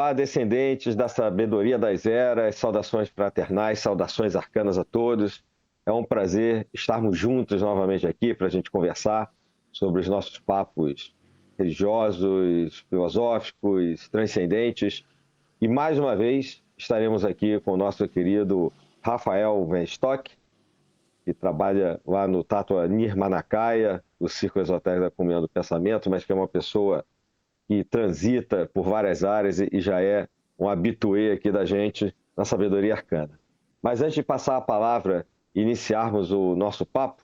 Olá, descendentes da sabedoria das eras, saudações fraternais, saudações arcanas a todos. É um prazer estarmos juntos novamente aqui para a gente conversar sobre os nossos papos religiosos, filosóficos, transcendentes. E mais uma vez estaremos aqui com o nosso querido Rafael Venstock, que trabalha lá no Tatua Nirmanakaya, o Círculo Esotérico da Comunhão do Pensamento, mas que é uma pessoa que transita por várias áreas e já é um habitué aqui da gente na sabedoria arcana. Mas antes de passar a palavra e iniciarmos o nosso papo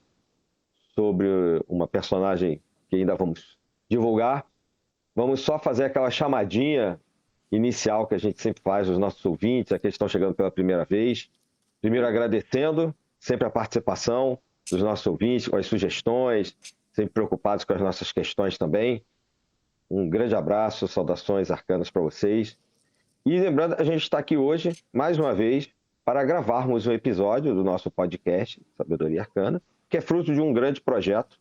sobre uma personagem que ainda vamos divulgar, vamos só fazer aquela chamadinha inicial que a gente sempre faz aos nossos ouvintes, aqueles que estão chegando pela primeira vez. Primeiro agradecendo sempre a participação dos nossos ouvintes, com as sugestões, sempre preocupados com as nossas questões também. Um grande abraço, saudações arcanas para vocês. E lembrando, a gente está aqui hoje, mais uma vez, para gravarmos um episódio do nosso podcast, Sabedoria Arcana, que é fruto de um grande projeto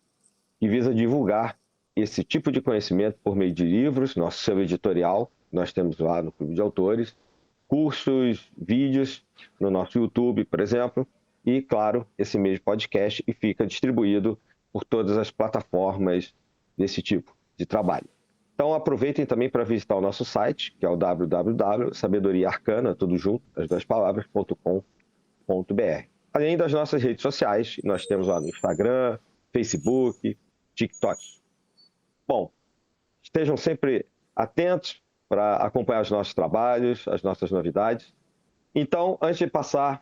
que visa divulgar esse tipo de conhecimento por meio de livros, nosso selo editorial, nós temos lá no Clube de Autores, cursos, vídeos no nosso YouTube, por exemplo, e, claro, esse mesmo podcast e fica distribuído por todas as plataformas desse tipo de trabalho. Então aproveitem também para visitar o nosso site, que é o www.sabedoriaarcana, tudo junto, as duas palavras.com.br. Além das nossas redes sociais, nós temos lá no Instagram, Facebook, TikTok. Bom, estejam sempre atentos para acompanhar os nossos trabalhos, as nossas novidades. Então, antes de passar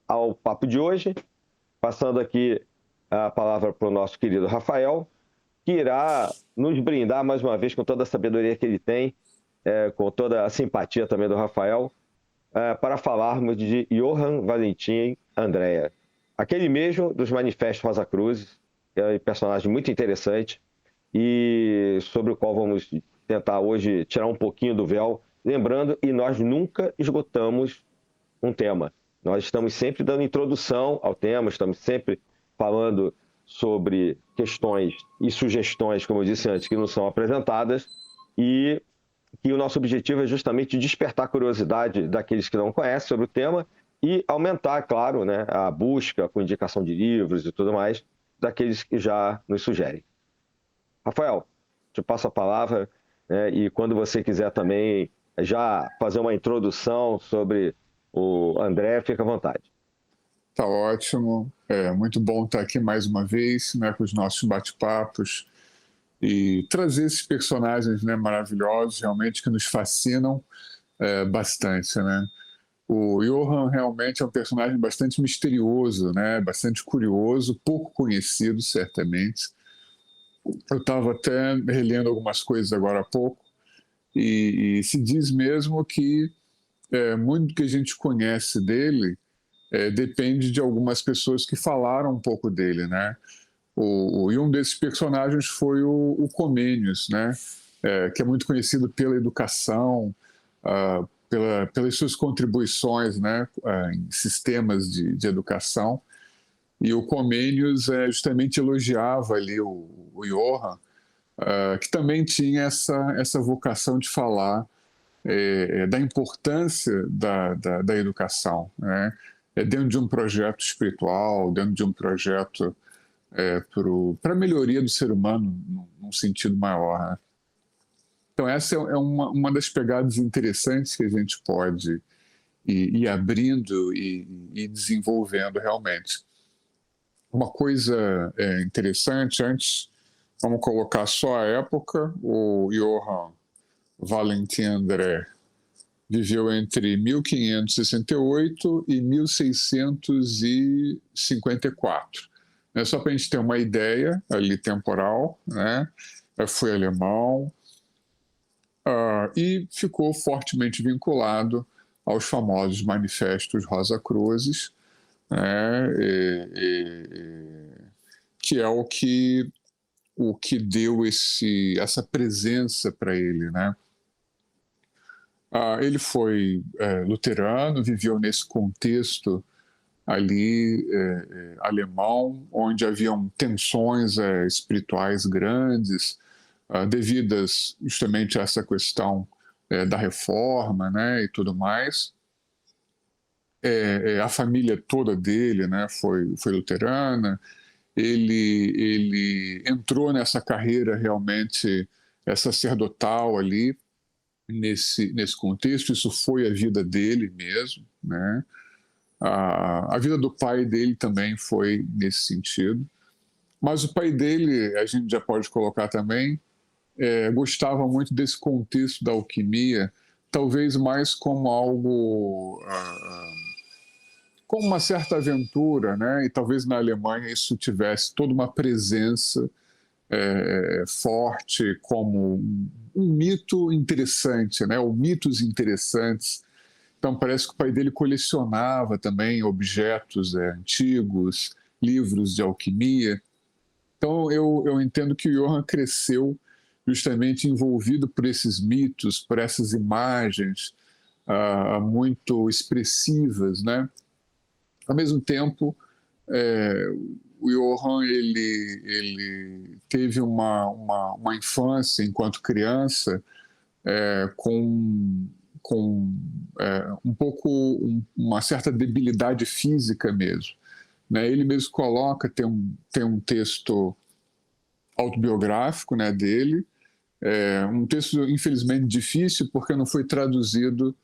ao papo de hoje, passando aqui a palavra para o nosso querido Rafael, que irá nos brindar mais uma vez com toda a sabedoria que ele tem, com toda a simpatia também do Rafael, para falarmos de Johann Valentin Andrea, aquele mesmo dos Manifestos Rosa Cruzes, que é um personagem muito interessante e sobre o qual vamos tentar hoje tirar um pouquinho do véu, lembrando, e nós nunca esgotamos um tema. Nós estamos sempre dando introdução ao tema, estamos sempre falando sobre questões e sugestões, como eu disse antes, que não são apresentadas, e que o nosso objetivo é justamente despertar a curiosidade daqueles que não conhecem sobre o tema e aumentar, claro, né, a busca com indicação de livros e tudo mais, daqueles que já nos sugerem. Rafael, te passo a palavra, né, e quando você quiser também já fazer uma introdução sobre o André, fica à vontade. Tá ótimo, muito bom estar aqui mais uma vez, né, com os nossos bate-papos e trazer esses personagens, né, maravilhosos, realmente que nos fascinam bastante, né. O Johann realmente é um personagem bastante misterioso, né, bastante curioso, pouco conhecido, certamente. Eu estava até relendo algumas coisas agora há pouco e se diz mesmo que muito do que a gente conhece dele depende de algumas pessoas que falaram um pouco dele, né? E um desses personagens foi o Comênios, né? Que é muito conhecido pela educação, pelas suas contribuições, né? Em sistemas de educação. E o Comênios justamente elogiava ali o Johann, que também tinha essa vocação de falar da importância da educação, né? Dentro de um projeto espiritual, dentro de um projeto para a melhoria do ser humano, num sentido maior. Né? Então, essa é uma das pegadas interessantes que a gente pode ir abrindo e desenvolvendo realmente. Uma coisa interessante, antes, vamos colocar só a época, o Johann Valentin André viveu entre 1568 e 1654. Só para a gente ter uma ideia ali temporal, né? Foi alemão e ficou fortemente vinculado aos famosos manifestos Rosa Cruzes, né? Que é o que deu essa presença para ele, né? Ele foi luterano, viveu nesse contexto ali alemão, onde haviam tensões espirituais grandes, devidas justamente a essa questão da Reforma, né, e tudo mais. A família toda dele, né, foi luterana. Ele entrou nessa carreira realmente sacerdotal ali, nesse contexto. Isso foi a vida dele mesmo, né? A vida do pai dele também foi nesse sentido. Mas o pai dele, a gente já pode colocar também, gostava muito desse contexto da alquimia, talvez mais como algo, como uma certa aventura, né? E talvez na Alemanha isso tivesse toda uma presença forte, como um mito interessante, né? Ou mitos interessantes. Então parece que o pai dele colecionava também objetos antigos, livros de alquimia. Então eu entendo que o Johann cresceu justamente envolvido por esses mitos, por essas imagens muito expressivas, né? Ao mesmo tempo, o Johann ele teve uma infância enquanto criança com um pouco uma certa debilidade física mesmo, né? Ele mesmo coloca, tem um texto autobiográfico, né, dele, um texto infelizmente difícil porque não foi traduzido,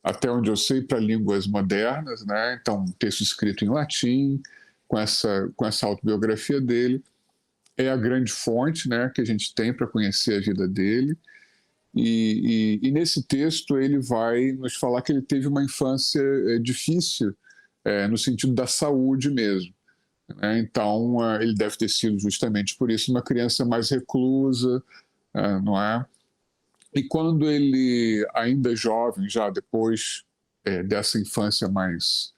até onde eu sei, para línguas modernas, né? Então, um texto escrito em latim, com essa autobiografia dele, é a grande fonte, né, que a gente tem para conhecer a vida dele. E nesse texto ele vai nos falar que ele teve uma infância difícil, no sentido da saúde mesmo, né? Então, ele deve ter sido justamente por isso uma criança mais reclusa, não é? E quando ele, ainda jovem, já depois dessa infância mais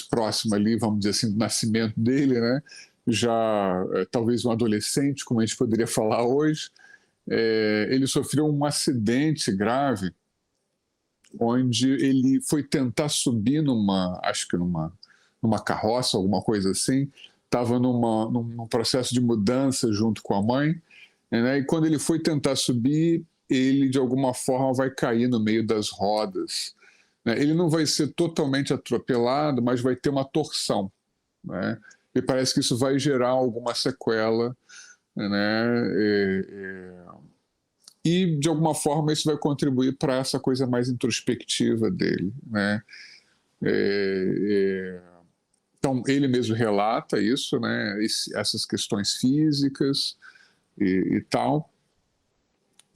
próxima ali, vamos dizer assim, do nascimento dele, né? Já talvez um adolescente, como a gente poderia falar hoje, ele sofreu um acidente grave, onde ele foi tentar subir acho que numa carroça, alguma coisa assim, estava num processo de mudança junto com a mãe, né? E quando ele foi tentar subir, ele de alguma forma vai cair no meio das rodas, né? Ele não vai ser totalmente atropelado, mas vai ter uma torção, né? E parece que isso vai gerar alguma sequela, né? E de alguma forma isso vai contribuir para essa coisa mais introspectiva dele, né? Então ele mesmo relata isso, né? Essas questões físicas e tal.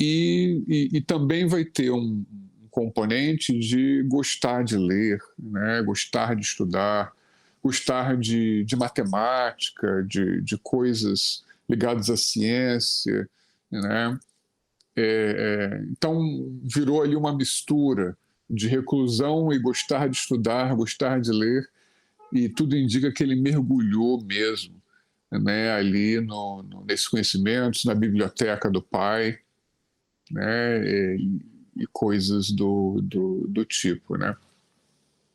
E também vai ter um componente de gostar de ler, né? Gostar de estudar, gostar de matemática, de coisas ligadas à ciência, né? Então virou ali uma mistura de reclusão e gostar de estudar, gostar de ler, e tudo indica que ele mergulhou mesmo, né, ali nesses conhecimentos, na biblioteca do pai, né, e coisas do tipo, né.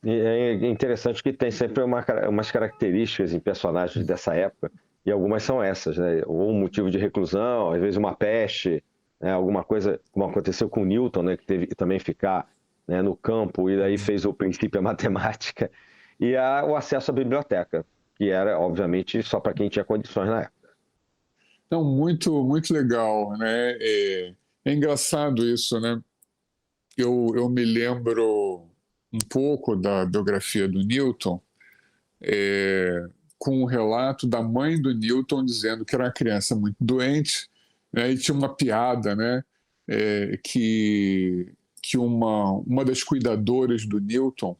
E é interessante que tem sempre umas características em personagens dessa época, e algumas são essas, né? Ou um motivo de reclusão, às vezes uma peste, né? Alguma coisa, como aconteceu com Newton, né? Que teve que também ficar, né, no campo, e daí fez o princípio a matemática, e o acesso à biblioteca, que era, obviamente, só para quem tinha condições na época. Então, muito, muito legal, né? É engraçado isso, né? Eu me lembro um pouco da biografia do Newton, com o relato da mãe do Newton dizendo que era uma criança muito doente, né, e tinha uma piada, né, que uma das cuidadoras do Newton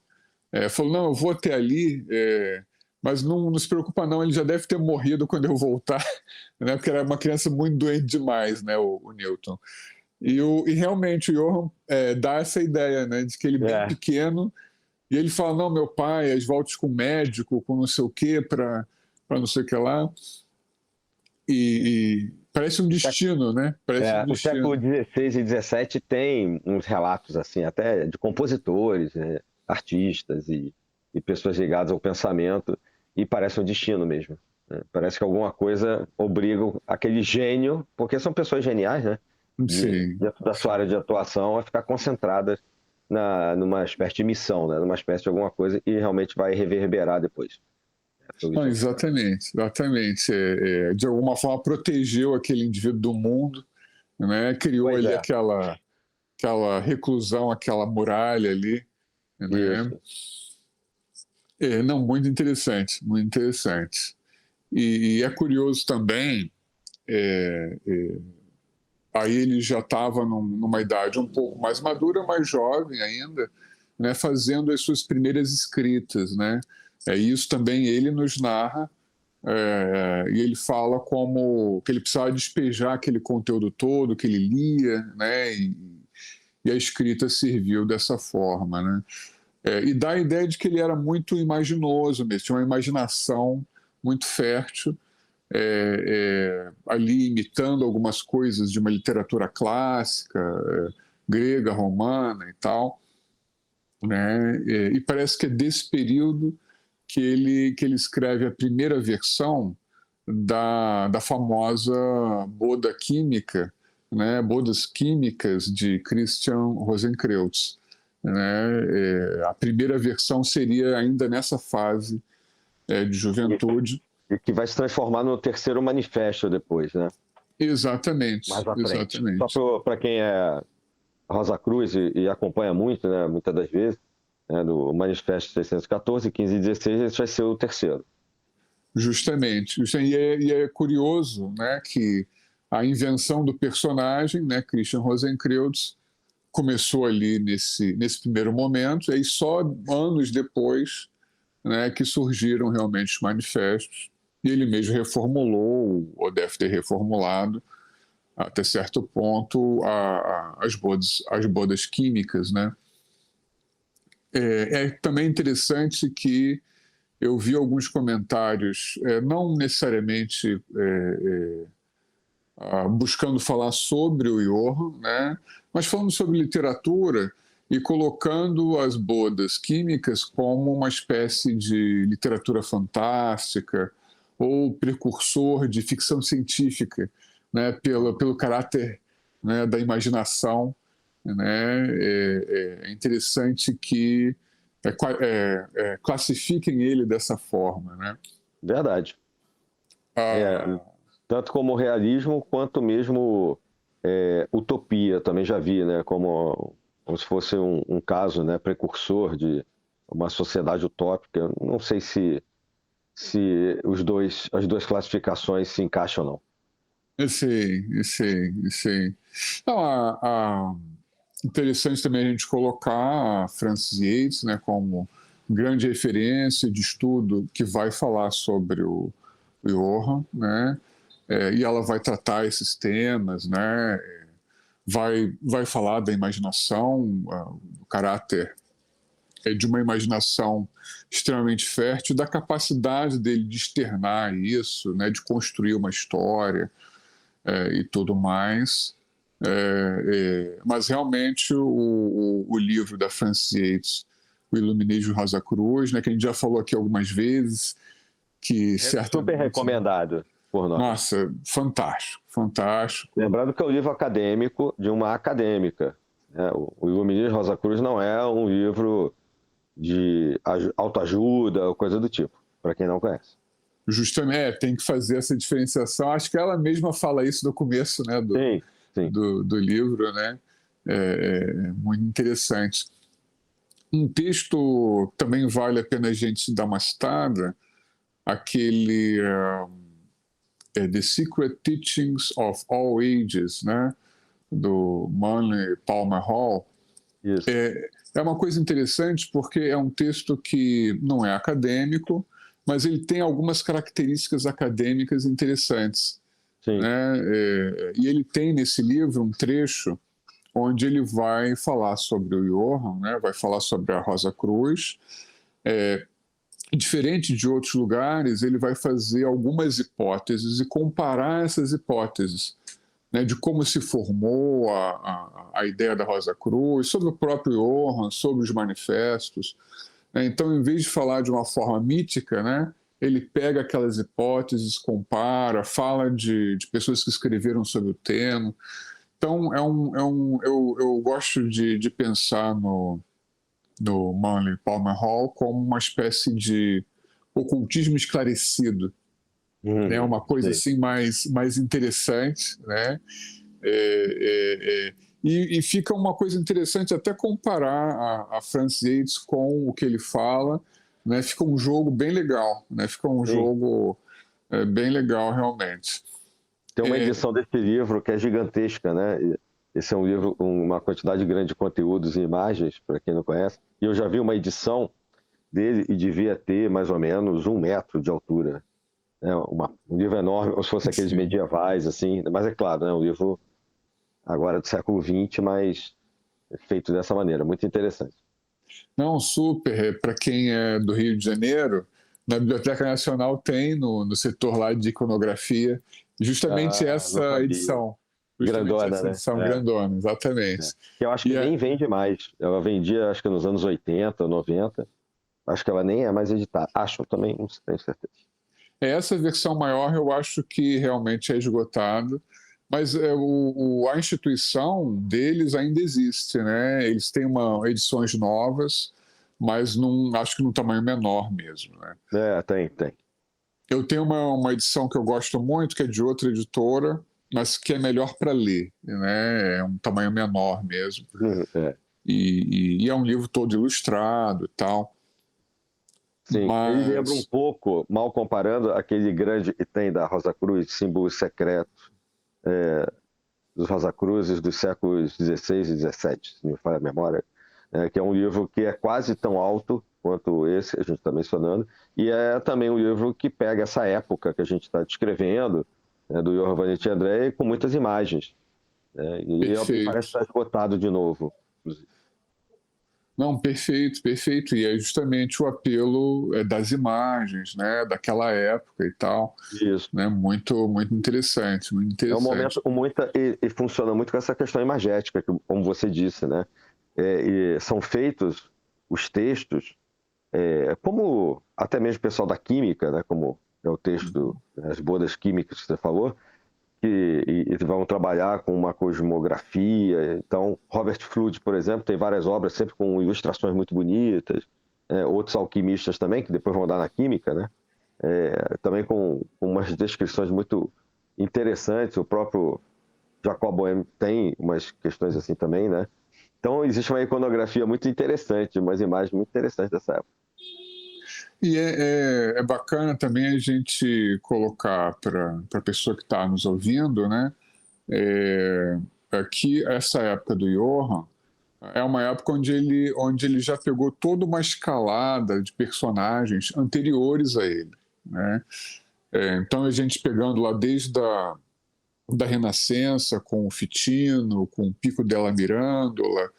falou, não, eu vou até ali, mas não se preocupa não, ele já deve ter morrido quando eu voltar, né, porque era uma criança muito doente demais, né, o Newton. E realmente o Johann dá essa ideia, né, de que ele bem pequeno, e ele fala, não, meu pai, as voltas com o médico, com não sei o quê, para não sei o que lá. E parece um destino, né? Parece um O século destino. XVI e XVII tem uns relatos, assim, até de compositores, né, artistas e pessoas ligadas ao pensamento, e parece um destino mesmo, né? Parece que alguma coisa obriga aquele gênio, porque são pessoas geniais, né? Sim. dentro da sua área de atuação, a ficar concentrada numa espécie de missão, né? Numa espécie de alguma coisa e realmente vai reverberar depois. Não, exatamente, exatamente. De alguma forma protegeu aquele indivíduo do mundo, né? Criou Pois ali é, aquela reclusão, aquela muralha ali, né? isso. Não, muito interessante, muito interessante. E é curioso também, aí ele já estava numa idade um pouco mais madura, mais jovem ainda, né, fazendo as suas primeiras escritas, né? Isso também ele nos narra, e ele fala como que ele precisava despejar aquele conteúdo todo que ele lia, né? E a escrita serviu dessa forma, né? E dá a ideia de que ele era muito imaginoso mesmo, tinha uma imaginação muito fértil, ali imitando algumas coisas de uma literatura clássica, grega, romana e tal, né? E parece que é desse período que ele escreve a primeira versão da famosa Boda Química, né? Bodas Químicas de Christian Rosenkreutz. Né? A primeira versão seria ainda nessa fase de juventude. E que vai se transformar no terceiro manifesto depois, né? Exatamente, Mais à frente. exatamente. Só para quem é Rosa Cruz e acompanha muito, né, muitas das vezes, né, do Manifesto 614, 15 e 16, esse vai ser o terceiro. Justamente. E é curioso, né, que a invenção do personagem, né, Christian Rosenkreutz, começou ali nesse primeiro momento, e aí só anos depois, né, que surgiram realmente os manifestos, e ele mesmo reformulou, ou deve ter reformulado, até certo ponto, as bodas químicas. Né? É também interessante que eu vi alguns comentários, não necessariamente buscando falar sobre o Johann, né, mas falando sobre literatura e colocando as bodas químicas como uma espécie de literatura fantástica ou precursor de ficção científica, né, pelo caráter, né, da imaginação. Né, é interessante que classifiquem ele dessa forma. Né? Verdade. Ah, Tanto como realismo, quanto mesmo utopia, também já vi, né? Como se fosse um caso, né, precursor de uma sociedade utópica. Não sei se as duas classificações se encaixam ou não. eu sei. Então, interessante também a gente colocar a Frances Yates, né, como grande referência de estudo que vai falar sobre o Johann, né, e ela vai tratar esses temas, né, vai falar da imaginação, do caráter de uma imaginação extremamente fértil, da capacidade dele de externar isso, né, de construir uma história e tudo mais. Mas realmente o livro da Frances Yates, O Iluminismo Rosa Cruz, né, que a gente já falou aqui algumas vezes, que certamente... Super recomendado por nós. Nossa, fantástico, fantástico. Lembrando que é um livro acadêmico de uma acadêmica. Né? O Iluminismo Rosa Cruz não é um livro de autoajuda ou coisa do tipo, para quem não conhece. Justamente, tem que fazer essa diferenciação. Acho que ela mesma fala isso no começo, né, Sim, sim. do livro, né? Muito interessante. Um texto também vale a pena a gente dar uma citada, aquele The Secret Teachings of All Ages, né? Do Manly Palmer Hall. Isso. É uma coisa interessante porque é um texto que não é acadêmico, mas ele tem algumas características acadêmicas interessantes. Sim. Né? E ele tem nesse livro um trecho onde ele vai falar sobre o Johann, né? Vai falar sobre a Rosa Cruz. Diferente de outros lugares, ele vai fazer algumas hipóteses e comparar essas hipóteses, né, de como se formou a ideia da Rosa Cruz, sobre o próprio Johann, sobre os manifestos. Né? Então, em vez de falar de uma forma mítica, né, ele pega aquelas hipóteses, compara, fala de pessoas que escreveram sobre o tema. Então, eu gosto de pensar no Manly Palmer Hall como uma espécie de ocultismo esclarecido, né? Uma coisa Sim. assim mais interessante, né? E fica uma coisa interessante até comparar a Frances Yates com o que ele fala, né? Fica um jogo bem legal, né? Fica um Sim. jogo bem legal realmente. Tem uma edição desse livro que é gigantesca, né? Esse é um livro com uma quantidade grande de conteúdos e imagens, para quem não conhece. E eu já vi uma edição dele e devia ter mais ou menos 1 metro de altura. É um livro enorme, como se fosse aqueles Sim. medievais, assim. Mas é claro, né? Um livro agora do século XX, mas feito dessa maneira. Muito interessante. Não, super. Para quem é do Rio de Janeiro, na Biblioteca Nacional tem no setor lá de iconografia justamente Ah, não essa sabia. edição. Justamente Grandona, essa né? edição grandona, exatamente. Que eu acho E que nem vende mais. Ela vendia, acho que nos anos 80, 90. Acho que ela nem é mais editada. Acho, também não tenho certeza. essa versão maior eu acho que realmente é esgotada, mas a instituição deles ainda existe, né? Eles têm edições novas, mas acho que num tamanho menor mesmo, né? Tem. Eu tenho uma edição que eu gosto muito, que é de outra editora, mas que é melhor para ler, né? É um tamanho menor mesmo. É. E é um livro todo ilustrado e tal. Sim, ele lembra um Mas pouco, mal comparando, aquele grande item da Rosa Cruz, símbolos secretos dos Rosa Cruzes dos séculos XVI e XVII, se não me falha a memória, que é um livro que é quase tão alto quanto esse que a gente está mencionando, e é também um livro que pega essa época que a gente está descrevendo, do Johann Valentin André, com muitas imagens. E parece perfeito. estar esgotado de novo. Inclusive. Não, perfeito, perfeito. E é justamente o apelo das imagens, né? Daquela época e tal. Isso. Né? Muito, muito interessante, muito É um interessante. momento com muita. E funciona muito com essa questão imagética, como você disse, né? E são feitos os textos, como até mesmo o pessoal da química, né? Como é o texto, as bodas químicas que você falou, e vão trabalhar com uma cosmografia. Então, Robert Fludd, por exemplo, tem várias obras sempre com ilustrações muito bonitas. Outros alquimistas também, que depois vão dar na química, né? Também com umas descrições muito interessantes. O próprio Jacob Boehme tem umas questões assim também, né? Então, existe uma iconografia muito interessante, umas imagens muito interessantes dessa época. E é bacana também a gente colocar para a pessoa que está nos ouvindo, né? Que essa época do Johann é uma época onde ele já pegou toda uma escalada de personagens anteriores a ele, né? Então a gente pegando lá desde da Renascença, com o Fitino, com o Pico della Mirandola,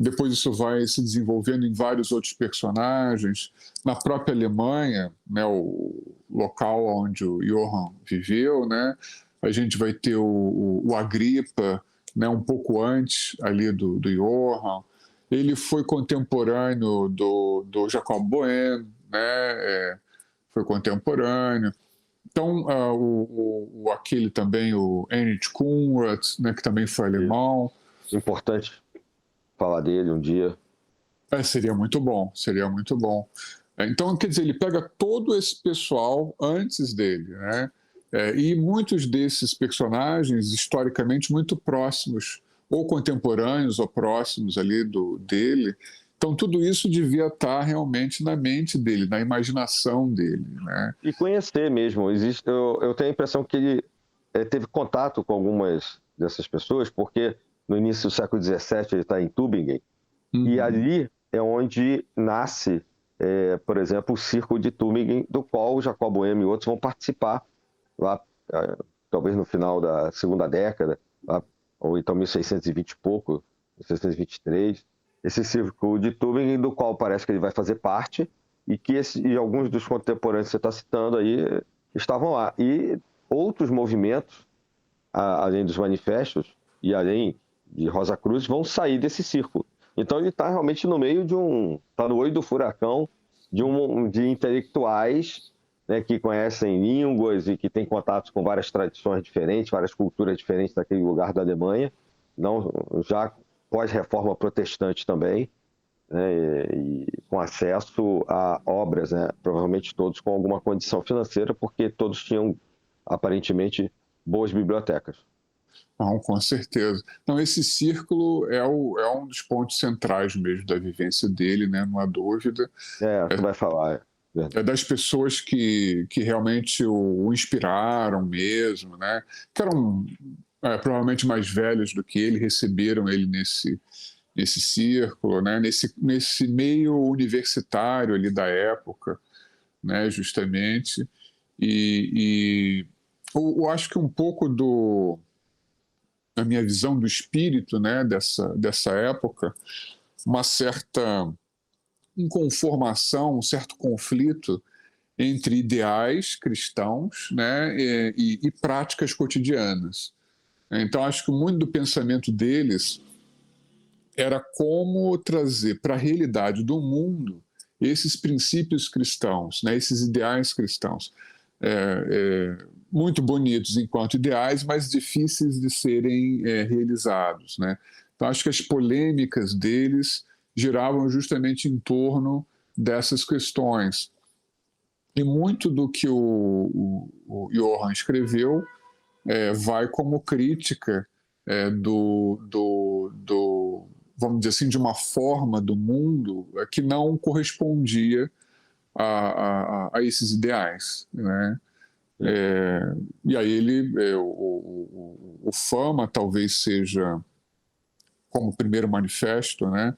depois isso vai se desenvolvendo em vários outros personagens. Na própria Alemanha, né, o local onde o Johann viveu, né, a gente vai ter o Agripa, né, um pouco antes ali do Johann. Ele foi contemporâneo do Jacob Boehme, né, foi contemporâneo. Então, aquele também, o Heinrich Kunrad, né, que também foi Isso. alemão. Importante falar dele um dia. Seria muito bom, seria muito bom. Então, quer dizer, ele pega todo esse pessoal antes dele, né? E muitos desses personagens, historicamente, muito próximos, ou contemporâneos ou próximos ali dele. Então, tudo isso devia estar realmente na mente dele, na imaginação dele, né? E conhecer mesmo. Eu tenho a impressão que ele teve contato com algumas dessas pessoas, porque no início do século XVII ele está em Tübingen, e Uhum. ali é onde nasce, por exemplo, o Circo de Tübingen, do qual o Jacob Boehme e outros vão participar, lá, talvez no final da segunda década, lá, ou então 1620 e pouco, 1623. Esse Circo de Tübingen, do qual parece que ele vai fazer parte, e alguns dos contemporâneos que você está citando aí estavam lá. E outros movimentos, além dos manifestos e além de Rosa Cruz, vão sair desse círculo. Então ele está realmente no meio está no olho do furacão de intelectuais, né, que conhecem línguas e que têm contatos com várias tradições diferentes, várias culturas diferentes daquele lugar da Alemanha, não, já pós-reforma protestante também, né, e com acesso a obras, né, provavelmente todos com alguma condição financeira, porque todos tinham, aparentemente, boas bibliotecas. Não, com certeza. Não, esse círculo é um dos pontos centrais mesmo da vivência dele, né? Não há dúvida. Tu vai falar, é É verdade. das pessoas que realmente o inspiraram mesmo, né? Que eram provavelmente mais velhos do que ele, receberam ele nesse círculo, né? Nesse meio universitário ali da época, né? Justamente. E eu acho que um pouco da minha visão do espírito, né? Dessa época, uma certa inconformação, um certo conflito entre ideais cristãos, né, e práticas cotidianas. Então, acho que muito do pensamento deles era como trazer para a realidade do mundo esses princípios cristãos, né, esses ideais cristãos, muito bonitos enquanto ideais, mas difíceis de serem realizados. Né? Então, acho que as polêmicas deles giravam justamente em torno dessas questões. E muito do que o Johann escreveu vai como crítica vamos dizer assim, de uma forma do mundo que não correspondia a esses ideais, né? E aí o Fama talvez seja como primeiro manifesto, né?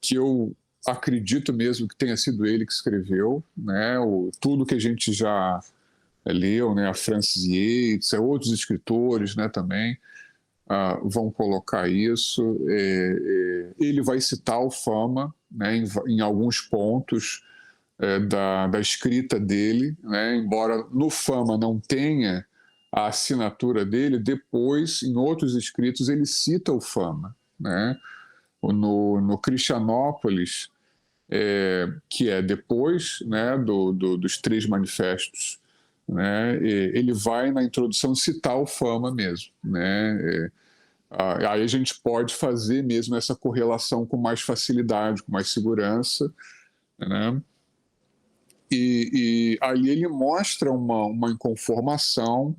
Que eu acredito mesmo que tenha sido ele que escreveu, né? Tudo que a gente já leu, né? A Francis Yates, outros escritores, né? Também vão colocar isso. Ele vai citar o Fama, né? Em alguns pontos da escrita dele, né? Embora no Fama não tenha a assinatura dele, depois, em outros escritos, ele cita o Fama, né? No Cristianópolis, que é depois, né, dos três manifestos, né, ele vai na introdução citar o Fama mesmo, né, aí a gente pode fazer mesmo essa correlação com mais facilidade, com mais segurança, né, e ali ele mostra uma inconformação,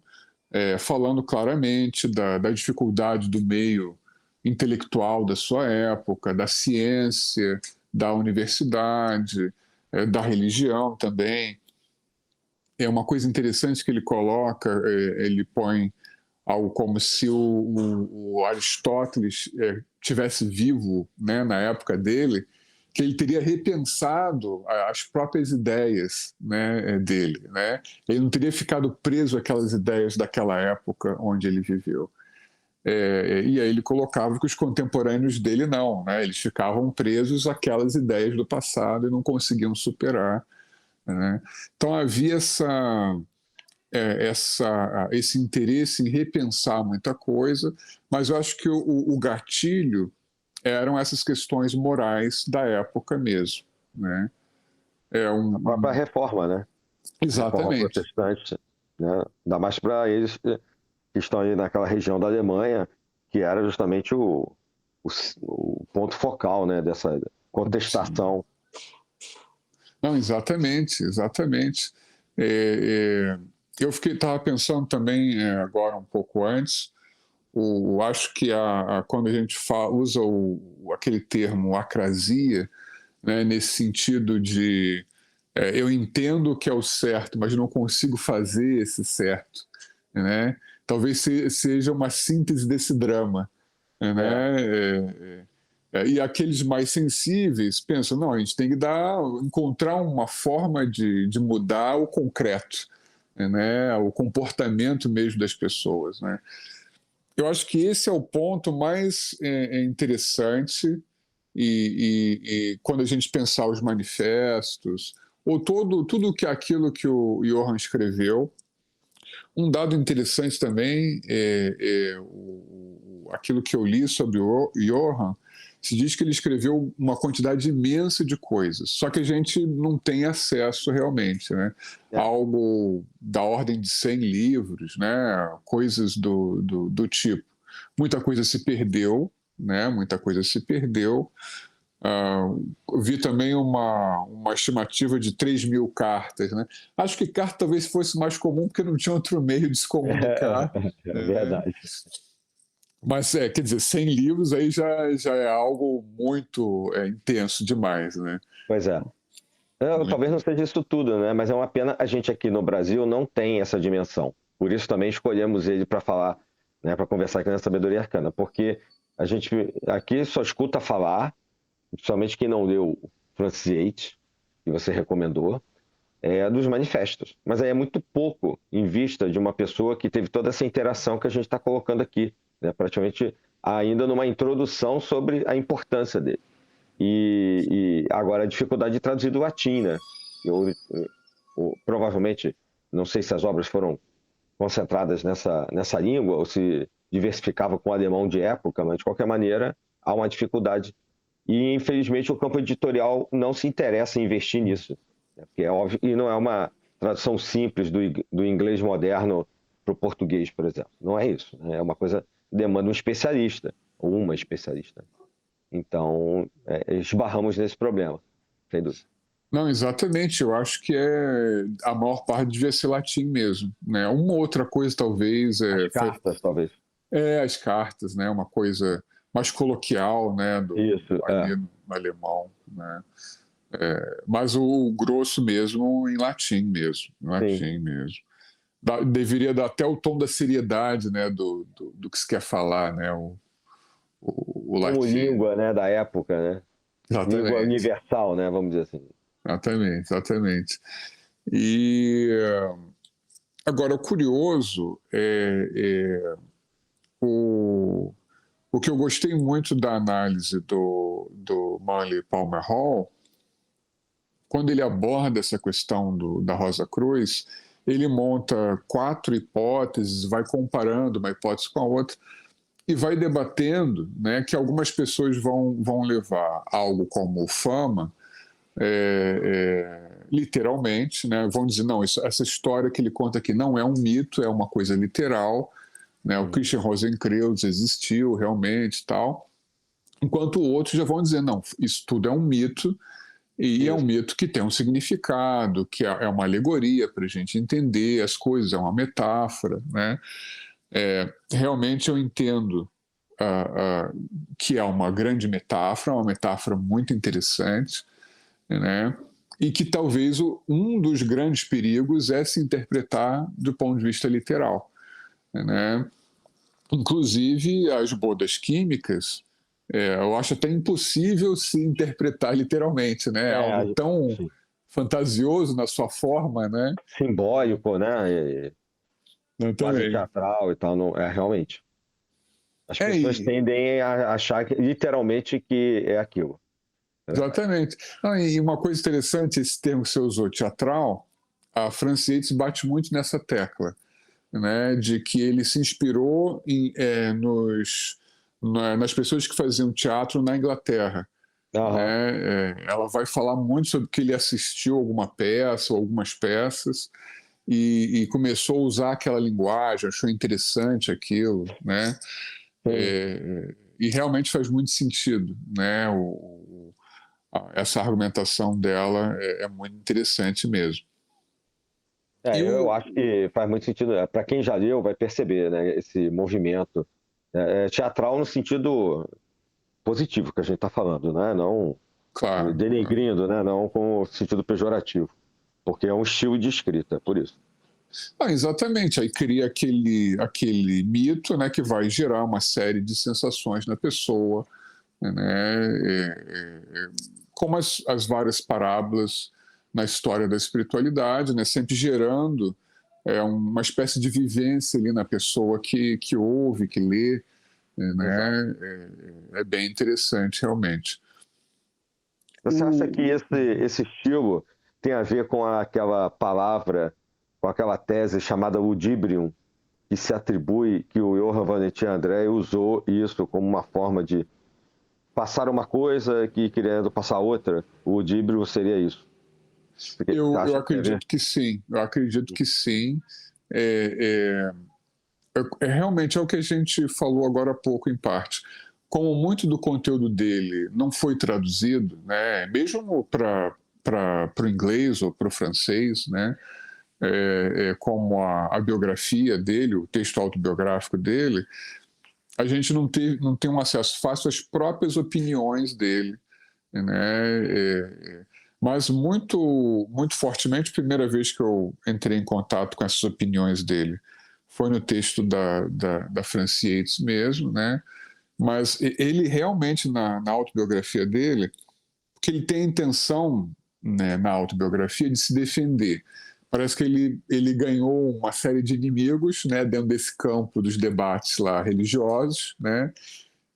falando claramente da dificuldade do meio intelectual da sua época, da ciência, da universidade, da religião também. É uma coisa interessante que ele coloca, ele põe algo como se o Aristóteles tivesse vivo, né, na época dele, que ele teria repensado as próprias ideias, né, dele, né? Ele não teria ficado preso àquelas ideias daquela época onde ele viveu. E aí ele colocava que os contemporâneos dele não, né? Eles ficavam presos àquelas ideias do passado e não conseguiam superar, né? Então havia esse interesse em repensar muita coisa, mas eu acho que o gatilho eram essas questões morais da época mesmo, né? A própria reforma, né? A reforma Exatamente. protestante, né? Ainda mais para eles que estão aí naquela região da Alemanha, que era justamente o ponto focal, né, dessa contestação. Não, exatamente, exatamente. Eu estava pensando também agora um pouco antes, acho que quando a gente usa aquele termo acrasia, né, nesse sentido de eu entendo o que é o certo, mas não consigo fazer esse certo, né? Talvez seja uma síntese desse drama, né? E aqueles mais sensíveis pensam, não, a gente tem que encontrar uma forma de mudar o concreto, né? O comportamento mesmo das pessoas, né? Eu acho que esse é o ponto mais interessante e quando a gente pensar os manifestos, ou tudo aquilo que o Johann escreveu. Um dado interessante também aquilo que eu li sobre o Johann, se diz que ele escreveu uma quantidade imensa de coisas, só que a gente não tem acesso realmente, né? Algo da ordem de 100 livros, né? Coisas do tipo. muita coisa se perdeu, né? Muita coisa se perdeu. Vi também uma estimativa de 3.000 cartas, né? Acho que carta talvez fosse mais comum porque não tinha outro meio de se comunicar, É né? verdade. Mas, quer dizer, 100 livros aí já é algo muito intenso demais, né? Pois é. Talvez não seja isso tudo, né? Mas é uma pena a gente aqui no Brasil não tem essa dimensão. Por isso também escolhemos ele para falar, né, para conversar aqui na Sabedoria Arcana, porque a gente aqui só escuta falar, principalmente quem não leu Francis Yates, que você recomendou, dos manifestos. Mas aí é muito pouco em vista de uma pessoa que teve toda essa interação que a gente está colocando aqui, né? Praticamente ainda numa introdução sobre a importância dele. E agora a dificuldade de traduzir do latim, né? Provavelmente, não sei se as obras foram concentradas nessa língua ou se diversificava com o alemão de época, mas de qualquer maneira há uma dificuldade. E infelizmente o campo editorial não se interessa em investir nisso, né? Porque é óbvio, e não é uma tradução simples do inglês moderno para o português, por exemplo. Não é isso, né? É uma coisa que demanda um especialista, ou uma especialista. Então, esbarramos nesse problema, sem dúvida. Não, exatamente. Eu acho que a maior parte devia ser latim mesmo, né? Uma outra coisa talvez As cartas, talvez. as cartas, né? Uma coisa mais coloquial, né? Isso, ali no alemão, né? Mas o grosso mesmo em latim mesmo, em latim sim. mesmo. Deveria dar até o tom da seriedade, né? Do que se quer falar, né? O Como latim. língua, né, da época, né? Língua Exatamente. universal, né, vamos dizer assim. Exatamente, exatamente. E agora, o curioso o que eu gostei muito da análise do Manly Palmer Hall, quando ele aborda essa questão da Rosa Cruz, ele monta 4 hipóteses, vai comparando uma hipótese com a outra e vai debatendo, né, que algumas pessoas vão levar algo como fama literalmente, né? Vão dizer, não, essa história que ele conta aqui não é um mito, é uma coisa literal, né? O Christian Rosenkreuz existiu realmente, tal. Enquanto outros já vão dizer, não, isso tudo é um mito, e é um mito que tem um significado, que é uma alegoria para a gente entender as coisas, é uma metáfora, né? Realmente eu entendo que é uma grande metáfora, uma metáfora muito interessante, né? E que talvez um dos grandes perigos é se interpretar do ponto de vista literal, né? Inclusive as bodas químicas, eu acho até impossível se interpretar literalmente, né? É algo tão Sim. fantasioso na sua forma, né? Simbólico, né? Quase Também. teatral e tal, não, realmente. As pessoas E tendem a achar literalmente que é aquilo. exatamente. E uma coisa interessante, esse termo que você usou, teatral, a Francis Yates bate muito nessa tecla, né, de que ele se inspirou nas pessoas que faziam teatro na Inglaterra. Né? Ela vai falar muito sobre que ele assistiu alguma peça ou algumas peças e começou a usar aquela linguagem, achou interessante aquilo, né? E realmente faz muito sentido, né? Essa argumentação dela é muito interessante mesmo. Eu acho que faz muito sentido. Para quem já leu, vai perceber, né, esse movimento teatral no sentido positivo que a gente está falando, né? Não Claro, denegrindo, né? Não com o sentido pejorativo, porque é um estilo de escrita, por isso. Exatamente, aí cria aquele mito, né, que vai gerar uma série de sensações na pessoa, né, como as várias parábolas na história da espiritualidade, né, sempre gerando uma espécie de vivência ali na pessoa que ouve, que lê, né, é bem interessante realmente. Você acha que esse estilo tem a ver com aquela palavra, com aquela tese chamada ludibrium, que se atribui, que o Johann Valentin André usou isso como uma forma de passar uma coisa que querendo passar outra? O ludíbrio seria isso? Eu acredito que sim, eu acredito que sim. realmente é o que a gente falou agora há pouco, em parte. Como muito do conteúdo dele não foi traduzido, né, mesmo para o inglês ou para o francês, né, como a biografia dele, o texto autobiográfico dele, a gente não tem um acesso fácil às próprias opiniões dele, né? Mas muito fortemente, a primeira vez que eu entrei em contato com essas opiniões dele foi no texto da Francie Yates mesmo, né? Mas ele realmente, na autobiografia dele, porque ele tem a intenção, né, na autobiografia, de se defender. Parece que ele ganhou uma série de inimigos, né, dentro desse campo dos debates lá religiosos, né,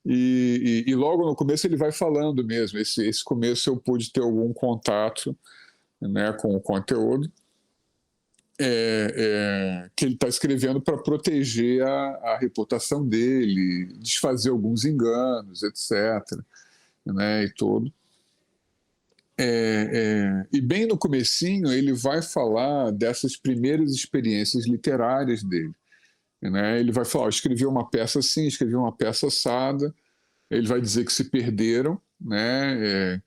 e logo no começo ele vai falando mesmo. Esse começo eu pude ter algum contato, né, com o conteúdo que ele está escrevendo para proteger a reputação dele, desfazer alguns enganos, etc., né, e tudo. E bem no comecinho ele vai falar dessas primeiras experiências literárias dele, né? Ele vai falar, escrevi uma peça assim, escrevi uma peça assada. Ele vai dizer que se perderam, né?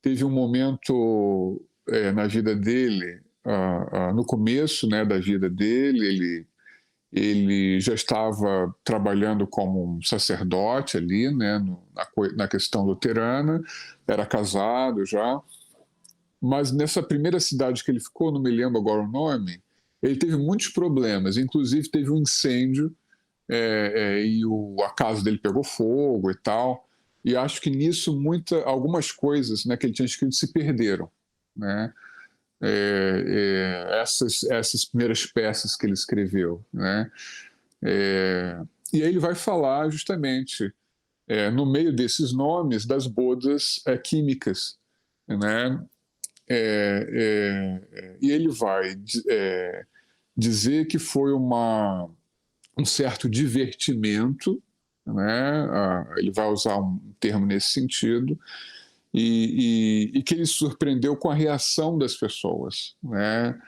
Teve um momento na vida dele, no começo, né, da vida dele, ele já estava trabalhando como um sacerdote ali, né, na questão luterana, era casado já, mas nessa primeira cidade que ele ficou, não me lembro agora o nome, ele teve muitos problemas, inclusive teve um incêndio e a casa dele pegou fogo e tal, e acho que nisso algumas coisas, né, que ele tinha escrito se perderam, né? Essas primeiras peças que ele escreveu, né? E aí ele vai falar justamente no meio desses nomes das bodas químicas, né? E ele vai dizer que foi um certo divertimento, né? Ele vai usar um termo nesse sentido, e que ele se surpreendeu com a reação das pessoas, né?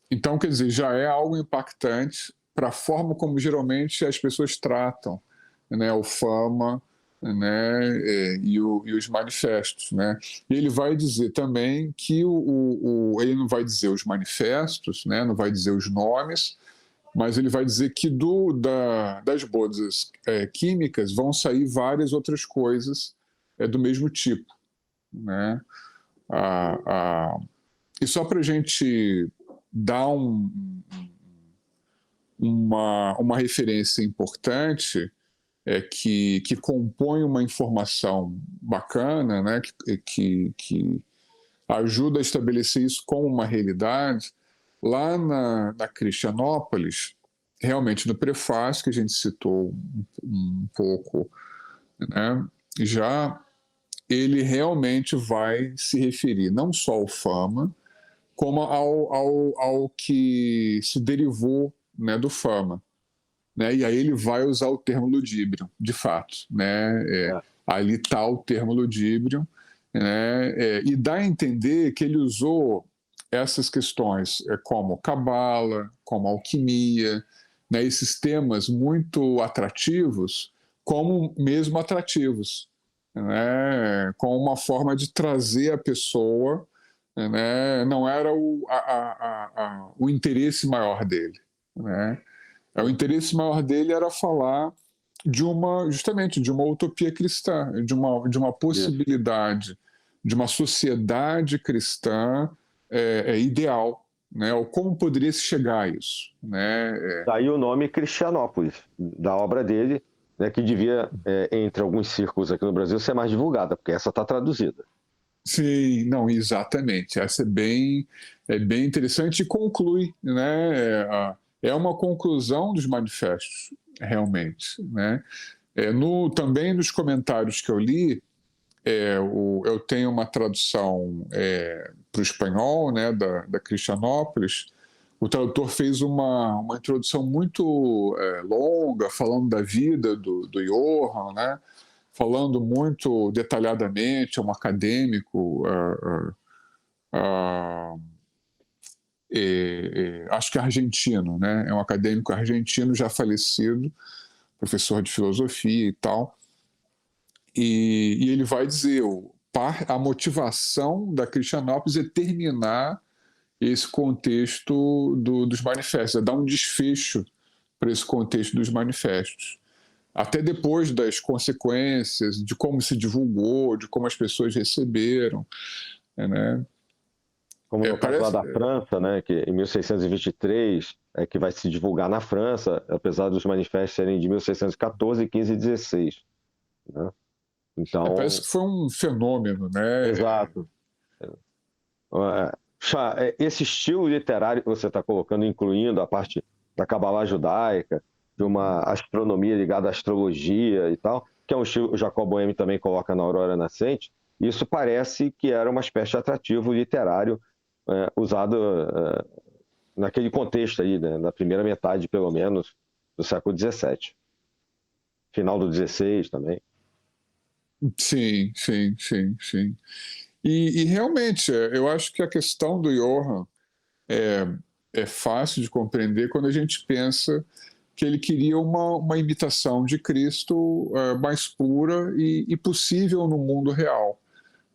Então, quer dizer, já é algo impactante para a forma como geralmente as pessoas tratam, né, o Fama, né, e os manifestos, né? E ele vai dizer também que ele não vai dizer os manifestos, né, não vai dizer os nomes, mas ele vai dizer que das bodas químicas vão sair várias outras coisas do mesmo tipo, né? E só para a gente dar uma referência importante que compõe uma informação bacana, né, que ajuda a estabelecer isso como uma realidade, lá na Cristianópolis, realmente no prefácio que a gente citou um pouco, né, já ele realmente vai se referir não só ao Fama, como ao que se derivou, né, do Fama. Né? E aí ele vai usar o termo ludíbrio, de fato. Né? Ali está o termo ludíbrio, né? E dá a entender que ele usou essas questões como cabala, como alquimia, né? Esses temas muito atrativos, como mesmo atrativos, né? Com uma forma de trazer a pessoa, né? Não era o interesse maior dele, né? O interesse maior dele era falar justamente de uma utopia cristã, de uma possibilidade de uma sociedade cristã ideal, né? Ou como poderia se chegar a isso, né? Daí o nome Cristianópolis, da obra dele, né, que devia, entre alguns círculos aqui no Brasil, ser mais divulgada, porque essa está traduzida. Sim, não, exatamente. Essa é bem interessante e conclui, né? É uma conclusão dos manifestos, realmente, né? Também nos comentários que eu li, eu tenho uma tradução para o espanhol, né, da Cristianópolis. O tradutor fez uma introdução muito longa, falando da vida do Johann, né? Falando muito detalhadamente, é um acadêmico acho que argentino, né? É um acadêmico argentino já falecido, professor de filosofia e tal, e ele vai dizer a motivação da Cristianópolis é terminar esse contexto dos manifestos, é dar um desfecho para esse contexto dos manifestos. Até depois das consequências, de como se divulgou, de como as pessoas receberam, né? Como no caso lá da França, né, que em 1623 é que vai se divulgar na França, apesar dos manifestos serem de 1614, 15 e 16. Né? Então, parece que foi um fenômeno, né? Exato. Esse estilo literário que você está colocando, incluindo a parte da Cabalá judaica, de uma astronomia ligada à astrologia e tal, que é um estilo que o Jacob Boehme também coloca na Aurora Nascente, isso parece que era uma espécie de atrativo literário usado naquele contexto aí, né, na primeira metade, pelo menos, do século XVII. Final do XVI também. Sim, sim, sim, sim. E realmente, eu acho que a questão do Johann é fácil de compreender quando a gente pensa que ele queria uma imitação de Cristo mais pura e possível no mundo real.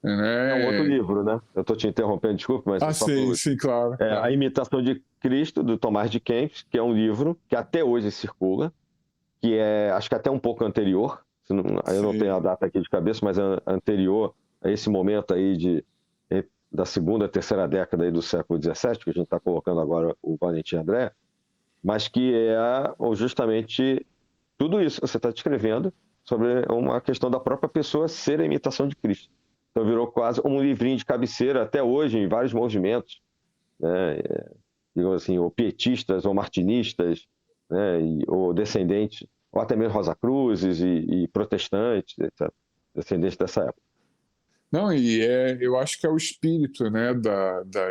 É um outro Né? livro, né? Eu estou te interrompendo, desculpa, mas só sim, sim, claro. A Imitação de Cristo, do Tomás de Kempis, que é um livro que até hoje circula, que acho que até um pouco anterior, eu não tenho a data aqui de cabeça, mas é anterior a esse momento aí da segunda, terceira década aí do século XVII, que a gente está colocando agora o Valentim André, mas que é justamente tudo isso que você está descrevendo sobre uma questão da própria pessoa ser a imitação de Cristo. Então virou quase um livrinho de cabeceira até hoje, em vários movimentos, né? Digamos assim, ou pietistas, ou martinistas, né? Ou descendentes, ou até mesmo Rosa Cruzes e protestantes, etc. Descendentes dessa época. Não, eu acho que é o espírito, né,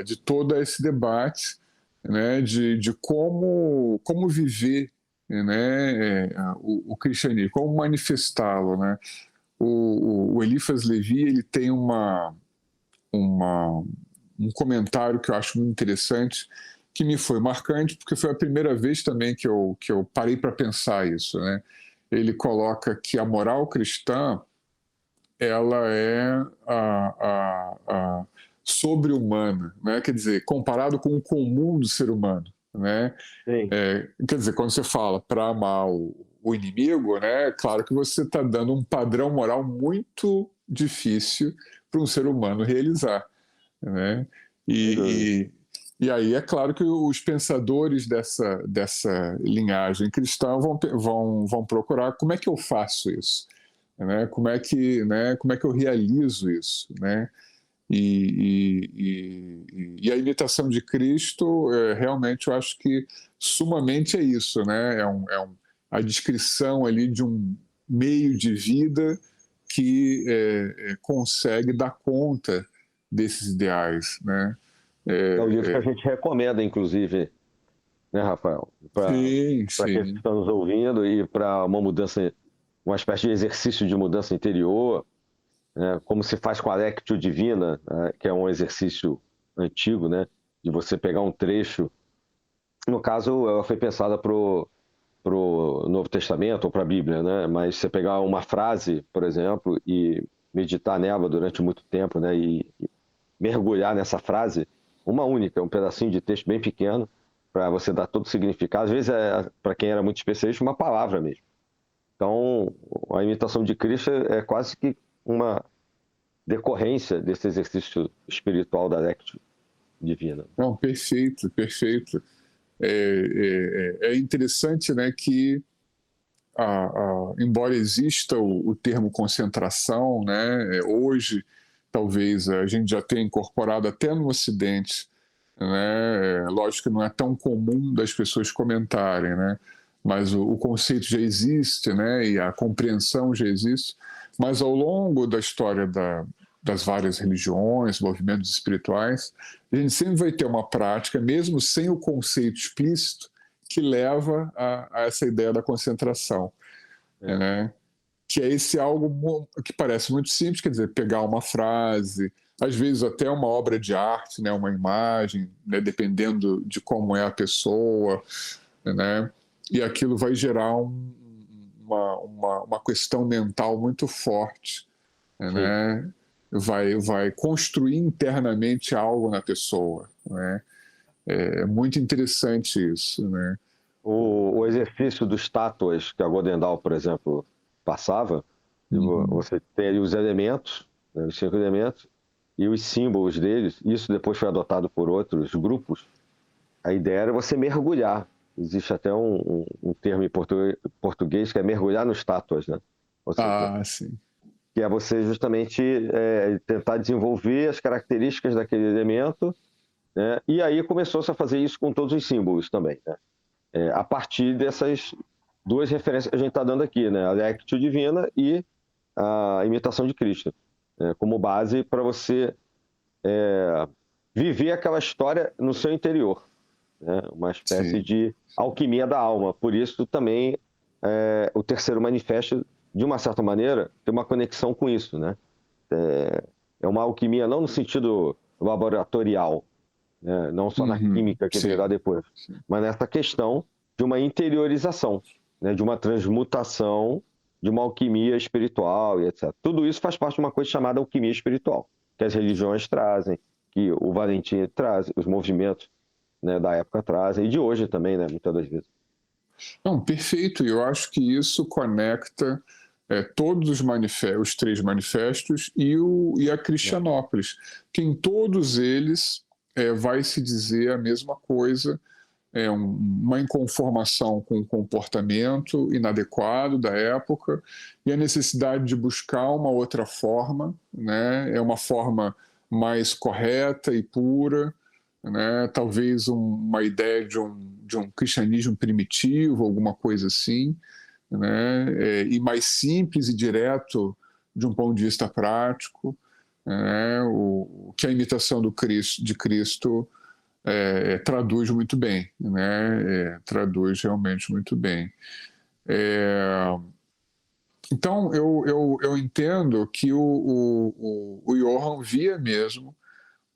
de todo esse debate, né, de como viver, né, o cristianismo, como manifestá-lo, né. O Eliphas Levi, ele tem um comentário que eu acho muito interessante, que me foi marcante, porque foi a primeira vez também que eu parei para pensar isso, né. Ele coloca que a moral cristã ela é sobre-humana, né? Quer dizer, comparado com o comum do ser humano, né? Quer dizer, quando você fala para amar o inimigo, né? Claro que você está dando um padrão moral muito difícil para um ser humano realizar, né? E aí é claro que os pensadores dessa linhagem cristã vão procurar como é que eu faço isso, né? Como é que eu realizo isso, né? E a imitação de Cristo, realmente eu acho que sumamente é isso, né? A descrição ali de um meio de vida que consegue dar conta desses ideais, né? É o livro que a gente recomenda, inclusive, né, Rafael? Para aqueles que estão nos ouvindo e para uma mudança, uma espécie de exercício de mudança interior, né, como se faz com a Lectio Divina, né, que é um exercício antigo, né, de você pegar um trecho. No caso, ela foi pensada para o Novo Testamento ou para a Bíblia, né, mas você pegar uma frase, por exemplo, e meditar nela durante muito tempo, né, e mergulhar nessa frase, uma única, um pedacinho de texto bem pequeno, para você dar todo o significado. Às vezes, para quem era muito especialista, uma palavra mesmo. Então, a imitação de Cristo é quase que uma decorrência desse exercício espiritual da Lectio Divina. Não, perfeito, perfeito. É interessante, né, que embora exista o termo concentração, né, hoje talvez a gente já tenha incorporado até no Ocidente, né, lógico que não é tão comum das pessoas comentarem, né, mas o conceito já existe, né, e a compreensão já existe, mas ao longo da história das várias religiões, movimentos espirituais, a gente sempre vai ter uma prática, mesmo sem o conceito explícito, que leva a essa ideia da concentração, né? Que é esse algo que parece muito simples, quer dizer, pegar uma frase, às vezes até uma obra de arte, né, uma imagem, né, dependendo de como é a pessoa, né, e aquilo vai gerar uma questão mental muito forte, Sim. né, vai construir internamente algo na pessoa, né. É muito interessante isso, né. O exercício dos tátuas que a Golden Dawn, por exemplo, passava, Uhum. você tem ali os elementos, né, os 5 elementos, e os símbolos deles. Isso depois foi adotado por outros grupos. A ideia era você mergulhar. Existe até um termo em português que é mergulhar nos tátuas, né? Ou seja, Ah, sim. que é você justamente tentar desenvolver as características daquele elemento, né? E aí começou-se a fazer isso com todos os símbolos também, né? A partir dessas duas referências que a gente está dando aqui, né? A Lectio Divina e a imitação de Cristo, né? Como base para você viver aquela história no seu interior, né? Uma espécie Sim. de alquimia da alma. Por isso também o terceiro manifesto, de uma certa maneira, tem uma conexão com isso, né? É uma alquimia não no sentido laboratorial, né? Não só na Uhum. química que virá Sim. depois, Sim. mas nessa questão de uma interiorização, né? De uma transmutação, de uma alquimia espiritual e etc. Tudo isso faz parte de uma coisa chamada alquimia espiritual, que as religiões trazem, que o Valentim traz, os movimentos, né, da época trazem, e de hoje também, né, muitas das vezes. Não, perfeito. Eu acho que isso conecta todos os 3 manifestos e a É, Cristianópolis, que em todos eles vai se dizer a mesma coisa, uma inconformação com o comportamento inadequado da época e a necessidade de buscar uma outra forma, né? É uma forma mais correta e pura, né? Talvez uma ideia de um cristianismo primitivo, alguma coisa assim, né? E mais simples e direto de um ponto de vista prático, né? O que a imitação de Cristo traduz muito bem, né? Traduz realmente muito bem. É, então, eu entendo que o Johann via mesmo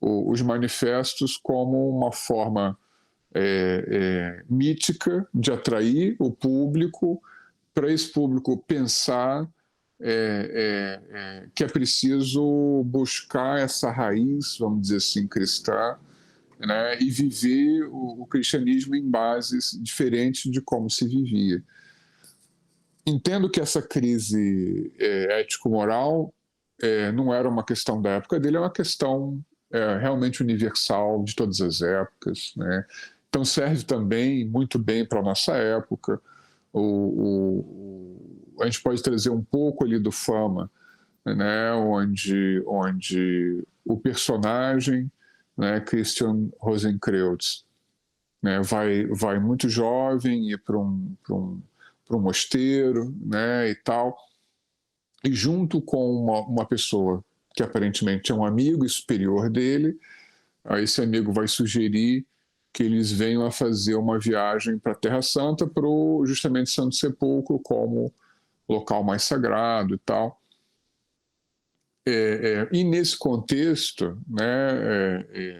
os manifestos como uma forma mítica de atrair o público, para esse público pensar que é preciso buscar essa raiz, vamos dizer assim, cristã, né, e viver o cristianismo em bases diferentes de como se vivia. Entendo que essa crise ético-moral não era uma questão da época dele, é uma questão realmente universal de todas as épocas, né? Então serve também muito bem para a nossa época. A gente pode trazer um pouco ali do Fama, né, onde o personagem, né, Christian Rosenkreutz, né, vai muito jovem ir para um mosteiro, né, e tal, e junto com uma pessoa que aparentemente é um amigo superior dele, aí esse amigo vai sugerir que eles venham a fazer uma viagem para a Terra Santa, para justamente Santo Sepulcro como local mais sagrado e tal. E nesse contexto, né,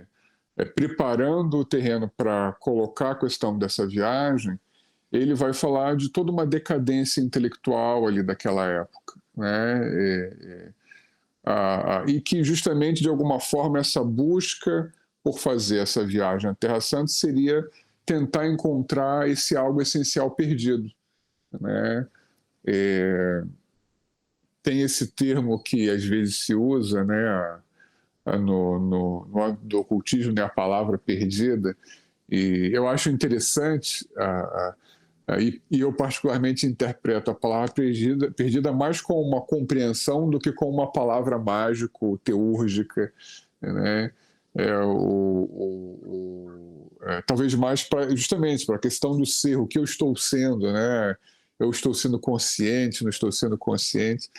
preparando o terreno para colocar a questão dessa viagem, ele vai falar de toda uma decadência intelectual ali daquela época, né? E que justamente de alguma forma essa busca por fazer essa viagem à Terra Santa seria tentar encontrar esse algo essencial perdido, né? Tem esse termo que às vezes se usa, né? No âmbito do ocultismo, né, a palavra perdida, e eu acho interessante, e eu particularmente interpreto a palavra perdida mais como uma compreensão do que como uma palavra mágico-teúrgica, né? Talvez mais justamente para a questão do ser, o que eu estou sendo, né? Eu estou sendo consciente, não estou sendo consciente.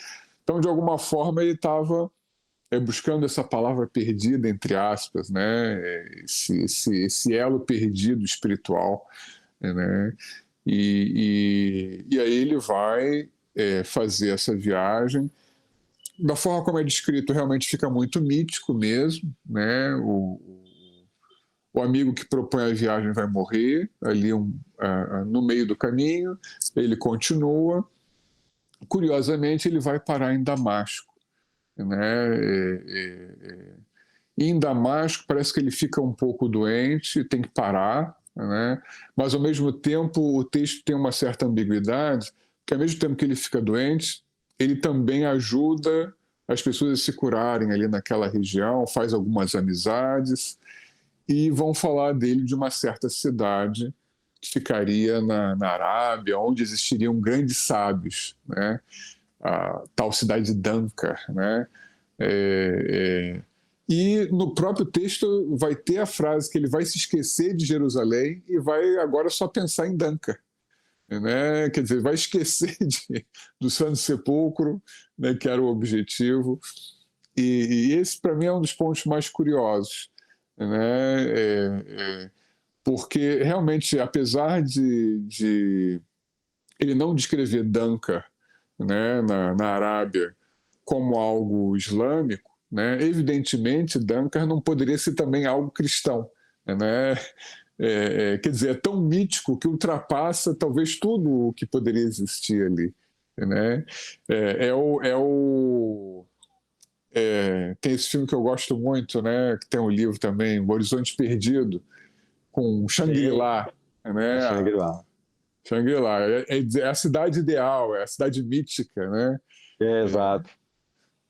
Então, de alguma forma, ele estava buscando essa palavra perdida, entre aspas, né? Esse elo perdido espiritual, né? E aí ele vai fazer essa viagem da forma como é descrito, realmente fica muito mítico mesmo, né? O amigo que propõe a viagem vai morrer ali no meio do caminho, ele continua. Curiosamente, ele vai parar em Damasco, né? E em Damasco parece que ele fica um pouco doente, tem que parar, né? Mas ao mesmo tempo o texto tem uma certa ambiguidade, porque ao mesmo tempo que ele fica doente, ele também ajuda as pessoas a se curarem ali naquela região, faz algumas amizades e vão falar dele de uma certa cidade que ficaria na Arábia, onde existiriam grandes sábios, né? A tal cidade de Danca, né? E no próprio texto vai ter a frase que ele vai se esquecer de Jerusalém e vai agora só pensar em Danca, né? Quer dizer, vai esquecer do Santo Sepulcro, né, que era o objetivo. E esse, para mim, é um dos pontos mais curiosos, né? Porque, realmente, apesar de ele não descrever Danca, né, na Arábia como algo islâmico, né, evidentemente, Danca não poderia ser também algo cristão, né? Quer dizer, é tão mítico que ultrapassa talvez tudo o que poderia existir ali, né? Tem esse filme que eu gosto muito, né? Que tem um livro também, O Horizonte Perdido, com Sim, Shangri-La, é né? Shangri-La. Shangri-La é a cidade ideal, é a cidade mítica, né? Exato.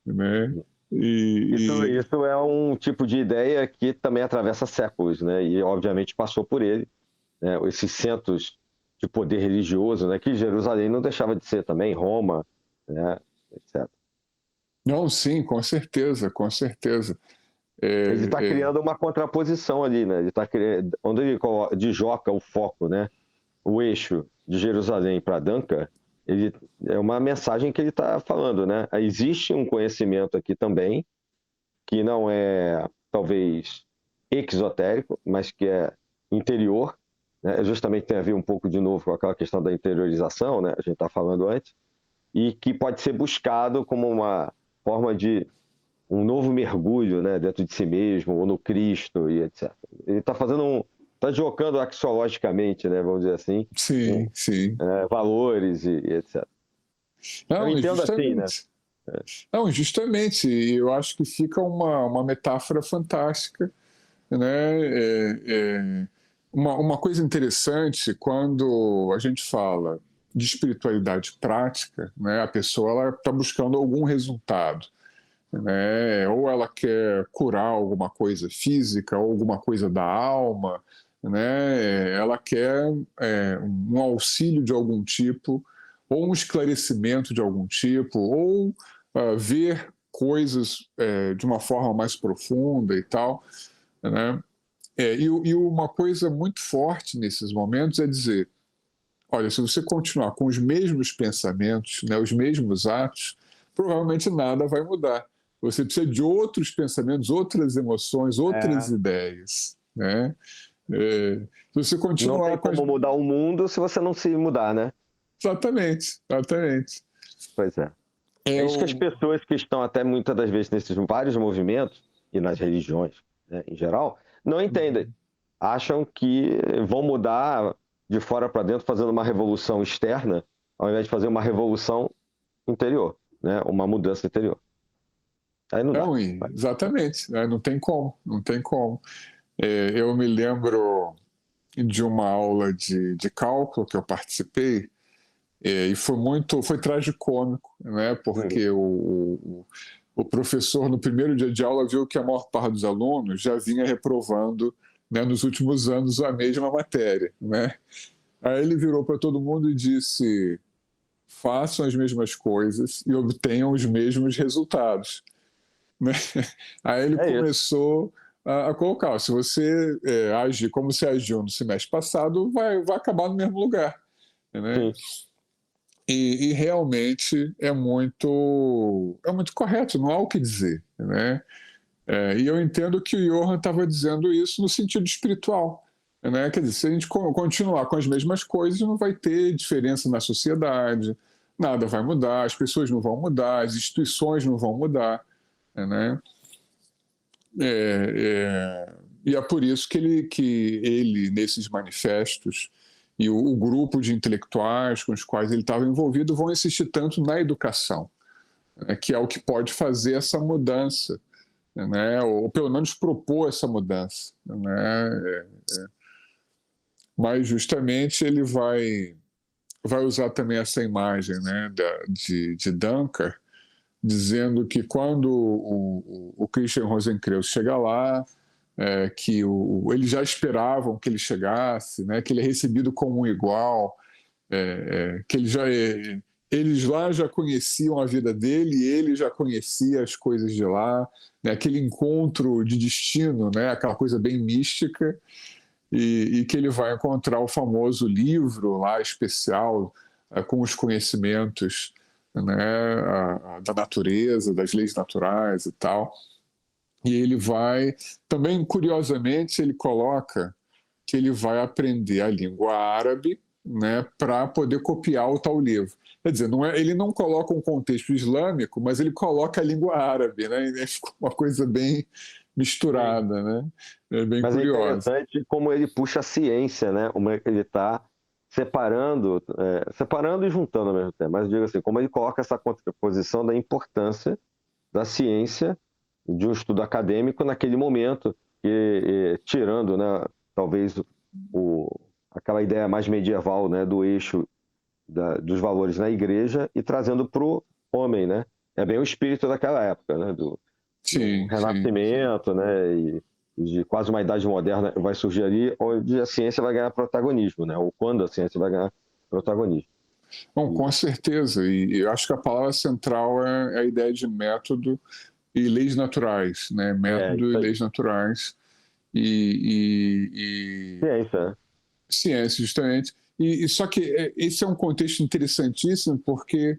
Né? Isso é um tipo de ideia que também atravessa séculos, né? E obviamente passou por ele, né? Esses centros de poder religioso, né? Que Jerusalém não deixava de ser também, Roma, né? Etc. Não, sim, com certeza, com certeza. Ele está criando uma contraposição ali, né? Ele está criando, onde ele desloca o foco, né? O eixo de Jerusalém para Danca, ele é uma mensagem que ele está falando, né? Existe um conhecimento aqui também que não é talvez exotérico, mas que é interior, né? Justamente tem a ver um pouco de novo com aquela questão da interiorização, né? A gente está falando antes, e que pode ser buscado como uma forma de um novo mergulho, né, dentro de si mesmo, ou no Cristo, e etc. Ele está está deslocando axiologicamente, né, vamos dizer assim, sim, sim. valores e etc. Eu Não, entendo assim, né? justamente. Não, justamente. Eu acho que fica uma metáfora fantástica, né? Uma coisa interessante, quando a gente fala de espiritualidade prática, né, a pessoa está buscando algum resultado, né? Ou ela quer curar alguma coisa física, ou alguma coisa da alma, né? Ela quer um auxílio de algum tipo, ou um esclarecimento de algum tipo, ou ver coisas de uma forma mais profunda e tal, né? E uma coisa muito forte nesses momentos é dizer, olha, se você continuar com os mesmos pensamentos, né, os mesmos atos, provavelmente nada vai mudar. Você precisa de outros pensamentos, outras emoções, outras ideias, né? Se você Não tem continuar com as... como mudar o mundo se você não se mudar, né? Exatamente, exatamente. Pois é. É isso que as Eu... pessoas que estão até muitas das vezes nesses vários movimentos, e nas religiões, né, em geral, não entendem. Acham que vão mudar de fora para dentro fazendo uma revolução externa, ao invés de fazer uma revolução interior, né? Uma mudança interior. Aí não dá. Não, exatamente, né? Não tem como, não tem como. Eu me lembro de uma aula de cálculo que eu participei, e foi tragicômico, né? Porque o professor, no primeiro dia de aula, viu que a maior parte dos alunos já vinha reprovando, né, nos últimos anos a mesma matéria, né? Aí ele virou para todo mundo e disse: façam as mesmas coisas e obtenham os mesmos resultados, né? Aí ele É isso. começou a colocar: se você agir como você agiu no semestre passado, vai acabar no mesmo lugar, né? Sim. E realmente é muito correto, não há o que dizer, né? E eu entendo que o Johan estava dizendo isso no sentido espiritual, né? Quer dizer, se a gente continuar com as mesmas coisas, não vai ter diferença na sociedade, nada vai mudar, as pessoas não vão mudar, as instituições não vão mudar, né? E é por isso que ele, nesses manifestos, e o grupo de intelectuais com os quais ele estava envolvido vão insistir tanto na educação, né, que é o que pode fazer essa mudança, né, ou pelo menos propor essa mudança. Né, mas justamente ele vai usar também essa imagem, né, de Dunker, dizendo que quando o Christian Rosenkreuz chega lá, que eles já esperavam que ele chegasse, né, que ele é recebido como um igual, que eles lá já conheciam a vida dele e ele já conhecia as coisas de lá, né, aquele encontro de destino, né, aquela coisa bem mística, e que ele vai encontrar o famoso livro lá especial com os conhecimentos, né, da natureza, das leis naturais e tal. E ele vai, também curiosamente, ele coloca que ele vai aprender a língua árabe, né, para poder copiar o tal livro. Quer dizer, ele não coloca um contexto islâmico, mas ele coloca a língua árabe, né, e ficou uma coisa bem misturada, né, bem Mas é curiosa. interessante como ele puxa a ciência, né? Como ele está separando e juntando ao mesmo tempo. Mas eu digo assim, como ele coloca essa contraposição da importância da ciência de um estudo acadêmico naquele momento, tirando, né, talvez aquela ideia mais medieval, né, do eixo dos valores na igreja e trazendo para o homem, né? É bem o espírito daquela época, né? Do Sim, sim. Renascimento, né? E de quase uma idade moderna vai surgir ali, onde a ciência vai ganhar protagonismo, né? Ou quando a ciência vai ganhar protagonismo. Bom, com certeza. E eu acho que a palavra central é a ideia de método e leis naturais, né? Método Isso e aí. leis naturais e Ciência, né? ciência, justamente. E só que esse é um contexto interessantíssimo porque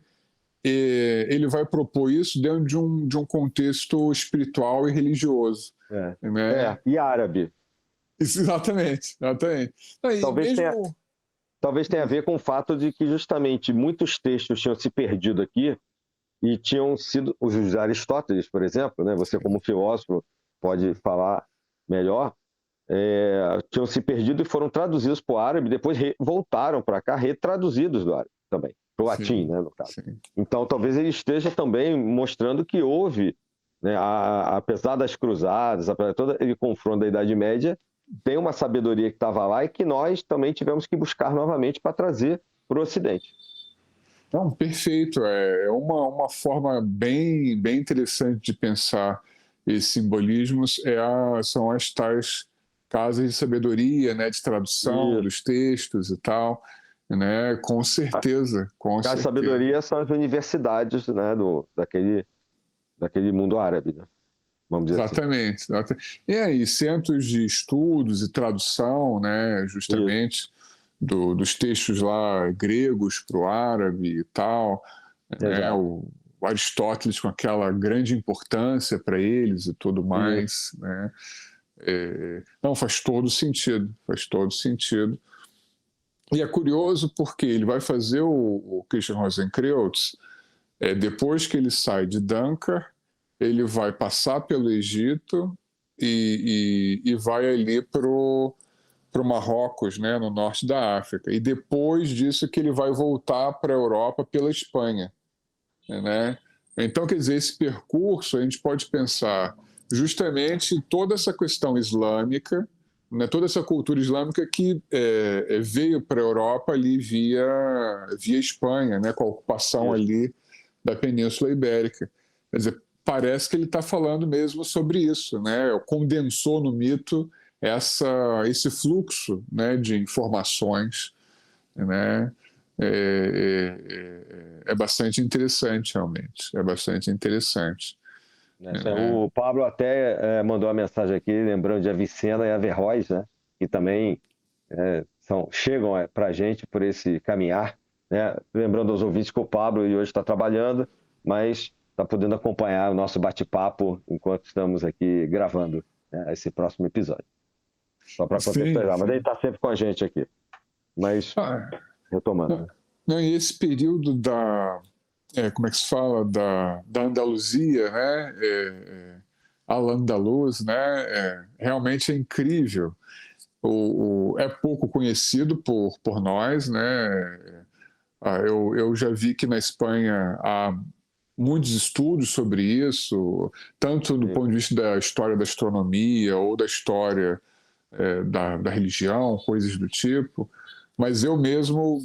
ele vai propor isso dentro de um contexto espiritual e religioso, né? E árabe. Exatamente, exatamente. Não, e Talvez tenha, mesmo... talvez tenha a ver com o fato de que justamente muitos textos tinham se perdido aqui e tinham sido os de Aristóteles, por exemplo, né? Você como filósofo pode falar melhor, tinham se perdido e foram traduzidos para o árabe, depois voltaram para cá retraduzidos do árabe também, para o latim, Sim, né, no caso. sim. Então, talvez ele esteja também mostrando que houve, né, apesar das cruzadas, apesar de todo aquele confronto da Idade Média, tem uma sabedoria que estava lá e que nós também tivemos que buscar novamente para trazer para o Ocidente. Não, perfeito. É uma forma bem interessante de pensar esses simbolismos. São as tais casas de sabedoria, né, de tradução E dos textos e tal, né? Com certeza, com a certeza. sabedoria são as universidades, né, daquele mundo árabe, né? Vamos dizer assim. Exatamente, exatamente. E aí, centros de estudos e tradução, né, Isso. justamente dos textos lá gregos para o árabe e tal, né, Exato. o Aristóteles com aquela grande importância para eles e tudo Isso. mais, né? Não, faz todo sentido, faz todo sentido. E é curioso porque ele vai fazer o Christian Rosenkreuz, depois que ele sai de Dunker, ele vai passar pelo Egito e vai ali para o Marrocos, né, no norte da África. E depois disso que ele vai voltar para a Europa pela Espanha, né? Então, quer dizer, esse percurso a gente pode pensar justamente toda essa questão islâmica, né, toda essa cultura islâmica que veio para a Europa ali via Espanha, né, com a ocupação Isso. ali da Península Ibérica. Quer dizer, parece que ele está falando mesmo sobre isso, né? Condensou no mito esse fluxo, né, de informações, né? É bastante interessante, realmente. É bastante interessante. Né? O Pablo até mandou uma mensagem aqui, lembrando de Avicena e Averroes, né? Que também chegam para a gente por esse caminhar, né? Lembrando aos ouvintes que o Pablo hoje está trabalhando, mas está podendo acompanhar o nosso bate-papo enquanto estamos aqui gravando, né, esse próximo episódio. Só para Sim, contextualizar, mas ele sim. está sempre com a gente aqui. Mas, retomando, né? Não, e esse período como é que se fala, da Andaluzia, né? Al-Andalus, né? Realmente é incrível. É pouco conhecido por nós, né? Eu já vi que na Espanha há muitos estudos sobre isso, tanto do ponto de vista da história da astronomia ou da história da religião, coisas do tipo, mas eu mesmo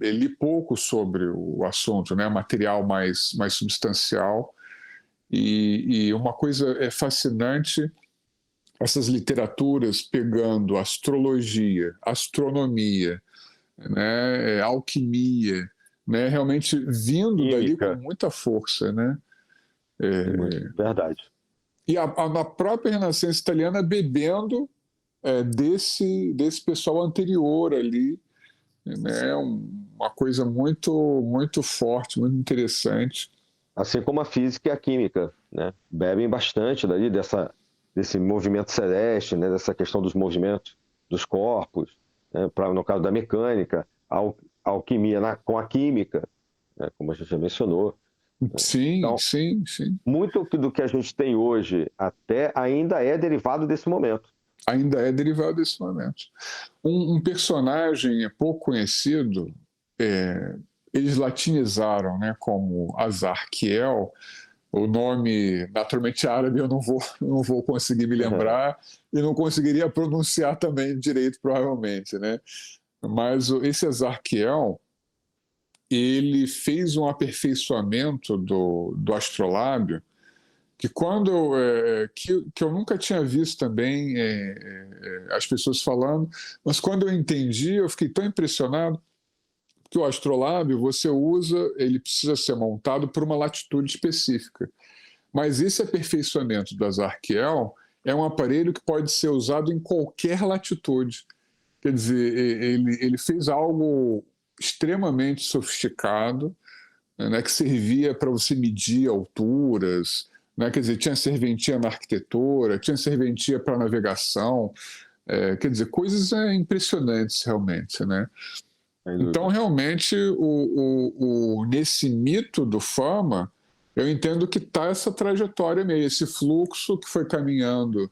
li pouco sobre o assunto, né? Material mais substancial. E uma coisa fascinante, essas literaturas pegando astrologia, astronomia, né? Alquimia, né? Realmente vindo dali com Química, muita força, né? verdade. E na própria Renascença italiana bebendo desse pessoal anterior ali, né? Uma coisa muito forte, muito interessante. Assim como a física e a química, né? Bebem bastante dali desse movimento celeste, né? Dessa questão dos movimentos dos corpos, né? No caso da mecânica, a alquimia com a química, né? Como a gente já mencionou. Sim, Então, sim, sim. muito do que a gente tem hoje até ainda é derivado desse momento. Ainda é derivado desse momento. Um personagem pouco conhecido, eles latinizaram, né, como Azarquiel. O nome, naturalmente árabe, eu não vou conseguir me lembrar e não conseguiria pronunciar também direito, provavelmente, né? Mas esse Azarquiel, ele fez um aperfeiçoamento do astrolábio que que eu nunca tinha visto também as pessoas falando, mas quando eu entendi, eu fiquei tão impressionado que o astrolábio você usa, ele precisa ser montado por uma latitude específica. Mas esse aperfeiçoamento do Azarquiel é um aparelho que pode ser usado em qualquer latitude. Quer dizer, ele fez algo extremamente sofisticado, né, que servia para você medir alturas, né, quer dizer, tinha serventia na arquitetura, tinha serventia para navegação, quer dizer, coisas impressionantes realmente, né? Então, realmente, nesse mito do Fama, eu entendo que está essa trajetória meio, esse fluxo que foi caminhando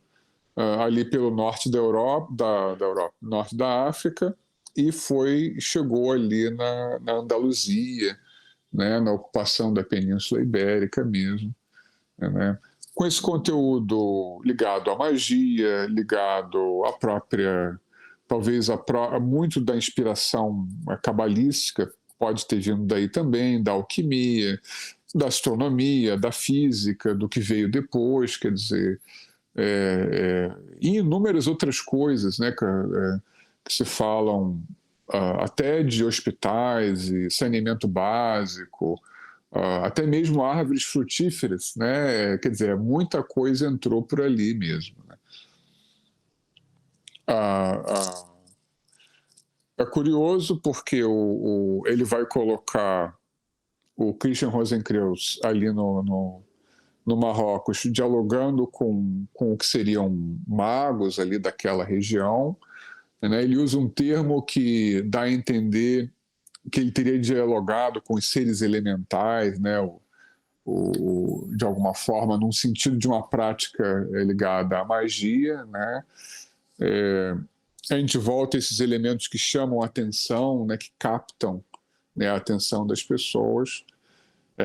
ali pelo norte da Europa, norte da África, e chegou ali na Andaluzia, né, na ocupação da Península Ibérica mesmo, né, com esse conteúdo ligado à magia, ligado à própria, talvez muito da inspiração cabalística pode ter vindo daí também, da alquimia, da astronomia, da física, do que veio depois, quer dizer, e inúmeras outras coisas, né, que se falam até de hospitais e saneamento básico, até mesmo árvores frutíferas, né? Quer dizer, muita coisa entrou por ali mesmo. Né? É curioso porque ele vai colocar o Christian Rosenkreuz ali no Marrocos, dialogando com o que seriam magos ali daquela região. Né? Ele usa um termo que dá a entender que ele teria dialogado com os seres elementais, né? De alguma forma, num sentido de uma prática ligada à magia. Né? A gente volta a esses elementos que chamam a atenção, né? Que captam, né? A atenção das pessoas.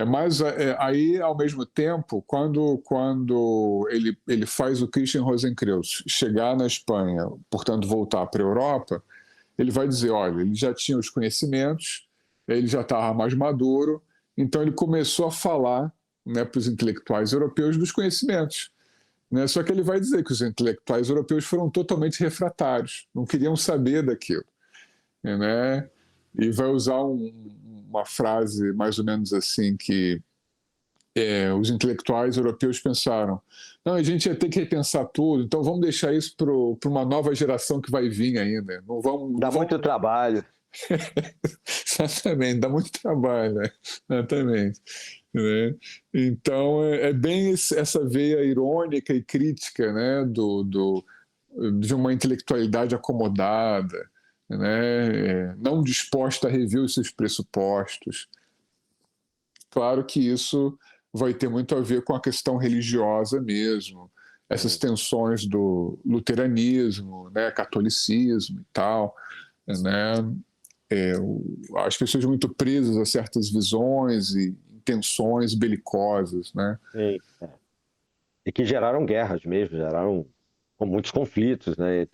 Mas aí, ao mesmo tempo, quando ele faz o Christian Rosenkreuz chegar na Espanha, portanto, voltar para a Europa, ele vai dizer, olha, ele já tinha os conhecimentos, ele já estava mais maduro, então ele começou a falar, né, para os intelectuais europeus dos conhecimentos. Né? Só que ele vai dizer que os intelectuais europeus foram totalmente refratários, não queriam saber daquilo. Né? E vai usar uma frase mais ou menos assim que os intelectuais europeus pensaram, não, a gente ia ter que repensar tudo, então vamos deixar isso para uma nova geração que vai vir ainda. Não vamos, Dá muito trabalho. Exatamente, dá muito trabalho, né? Exatamente. Né? Então, bem essa veia irônica e crítica, né? De uma intelectualidade acomodada, né, não disposta a rever os seus pressupostos. Claro que isso vai ter muito a ver com a questão religiosa mesmo, essas tensões do luteranismo, né, catolicismo e tal, né, as pessoas muito presas a certas visões e intenções belicosas, né? Sim. E que geraram guerras mesmo, geraram muitos conflitos, né,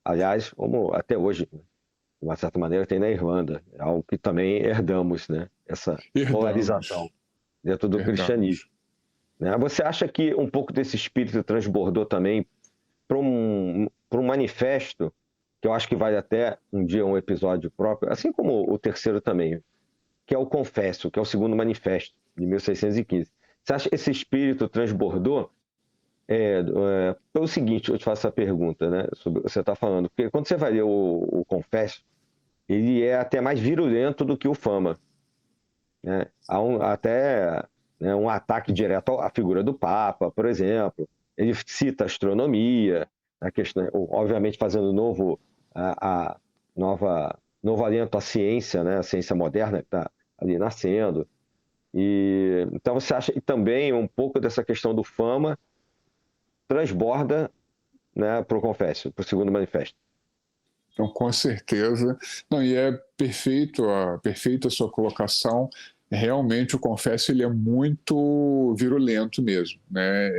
aliás, como até hoje, né, de uma certa maneira, tem na Irlanda, é algo que também herdamos, né, essa polarização Herdamos, dentro do cristianismo. herdamos. Né? Você acha que um pouco desse espírito transbordou também para um manifesto, que eu acho que vale até um dia um episódio próprio, assim como o terceiro também, que é o Confesso, que é o segundo manifesto, de 1615. Você acha que esse espírito transbordou? Pelo seguinte, eu te faço essa pergunta, né? Sobre, você está falando, porque quando você vai ler o Confesso, ele é até mais virulento do que o Fama, né? Até, né, um ataque direto à figura do Papa, por exemplo. Ele cita a astronomia, a questão, obviamente fazendo novo alento à ciência, né? A ciência moderna que está ali nascendo. Então você acha que também um pouco dessa questão do Fama transborda, né, para o Confesso, para o segundo manifesto? Então, com certeza. Não, e é perfeita a sua colocação. Realmente, o Confesso ele é muito virulento mesmo, né?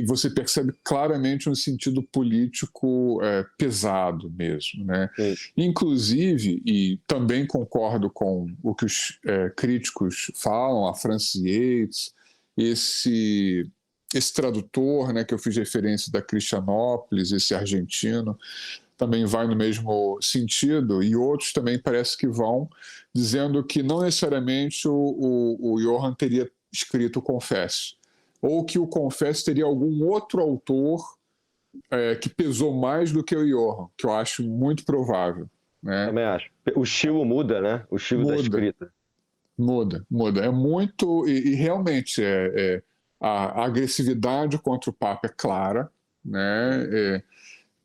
Você percebe claramente um sentido político pesado mesmo, né? Sim, Inclusive, e também concordo com o que os críticos falam, a Francis Yates, esse tradutor, né, que eu fiz referência da Cristianópolis, esse argentino, também vai no mesmo sentido, e outros também parece que vão, dizendo que não necessariamente o Johann teria escrito o Confesso, ou que o Confesso teria algum outro autor que pesou mais do que o Johann, que eu acho muito provável. Né? também acho. O estilo muda, né? O estilo da Muda, escrita. muda. É muito. E realmente a agressividade contra o Papa é clara. Né?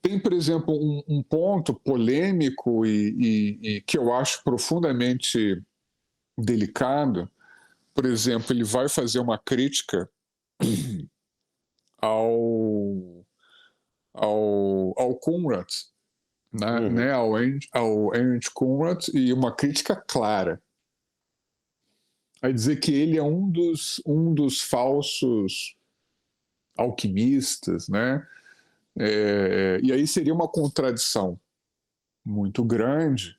Tem, por exemplo, um ponto polêmico e que eu acho profundamente delicado. Por exemplo, ele vai fazer uma crítica ao Conrad, Uhum. né, ao Erich Conrad, e uma crítica clara. Vai dizer que ele é um dos falsos alquimistas, né? E aí seria uma contradição muito grande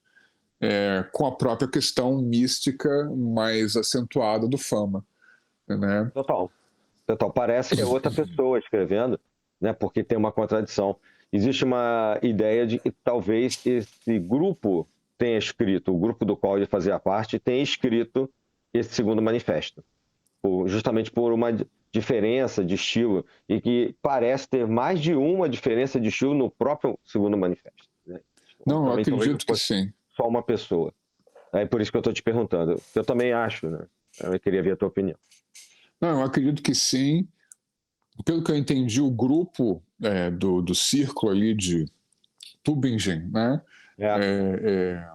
com a própria questão mística mais acentuada do Fama, né? Total. Total. Parece que é outra pessoa escrevendo, né? Porque tem uma contradição. Existe uma ideia de que talvez esse grupo tenha escrito, o grupo do qual ele fazia parte, tenha escrito esse segundo manifesto, justamente por uma diferença de estilo, e que parece ter mais de uma diferença de estilo no próprio segundo manifesto. Né? Então, Não, eu também talvez não acredito que fosse sim. só uma pessoa. É por isso que eu estou te perguntando. Eu também acho, né? Eu queria ver a tua opinião. Não, eu acredito que sim. Pelo que eu entendi, o grupo do círculo ali de Tübingen, né? É,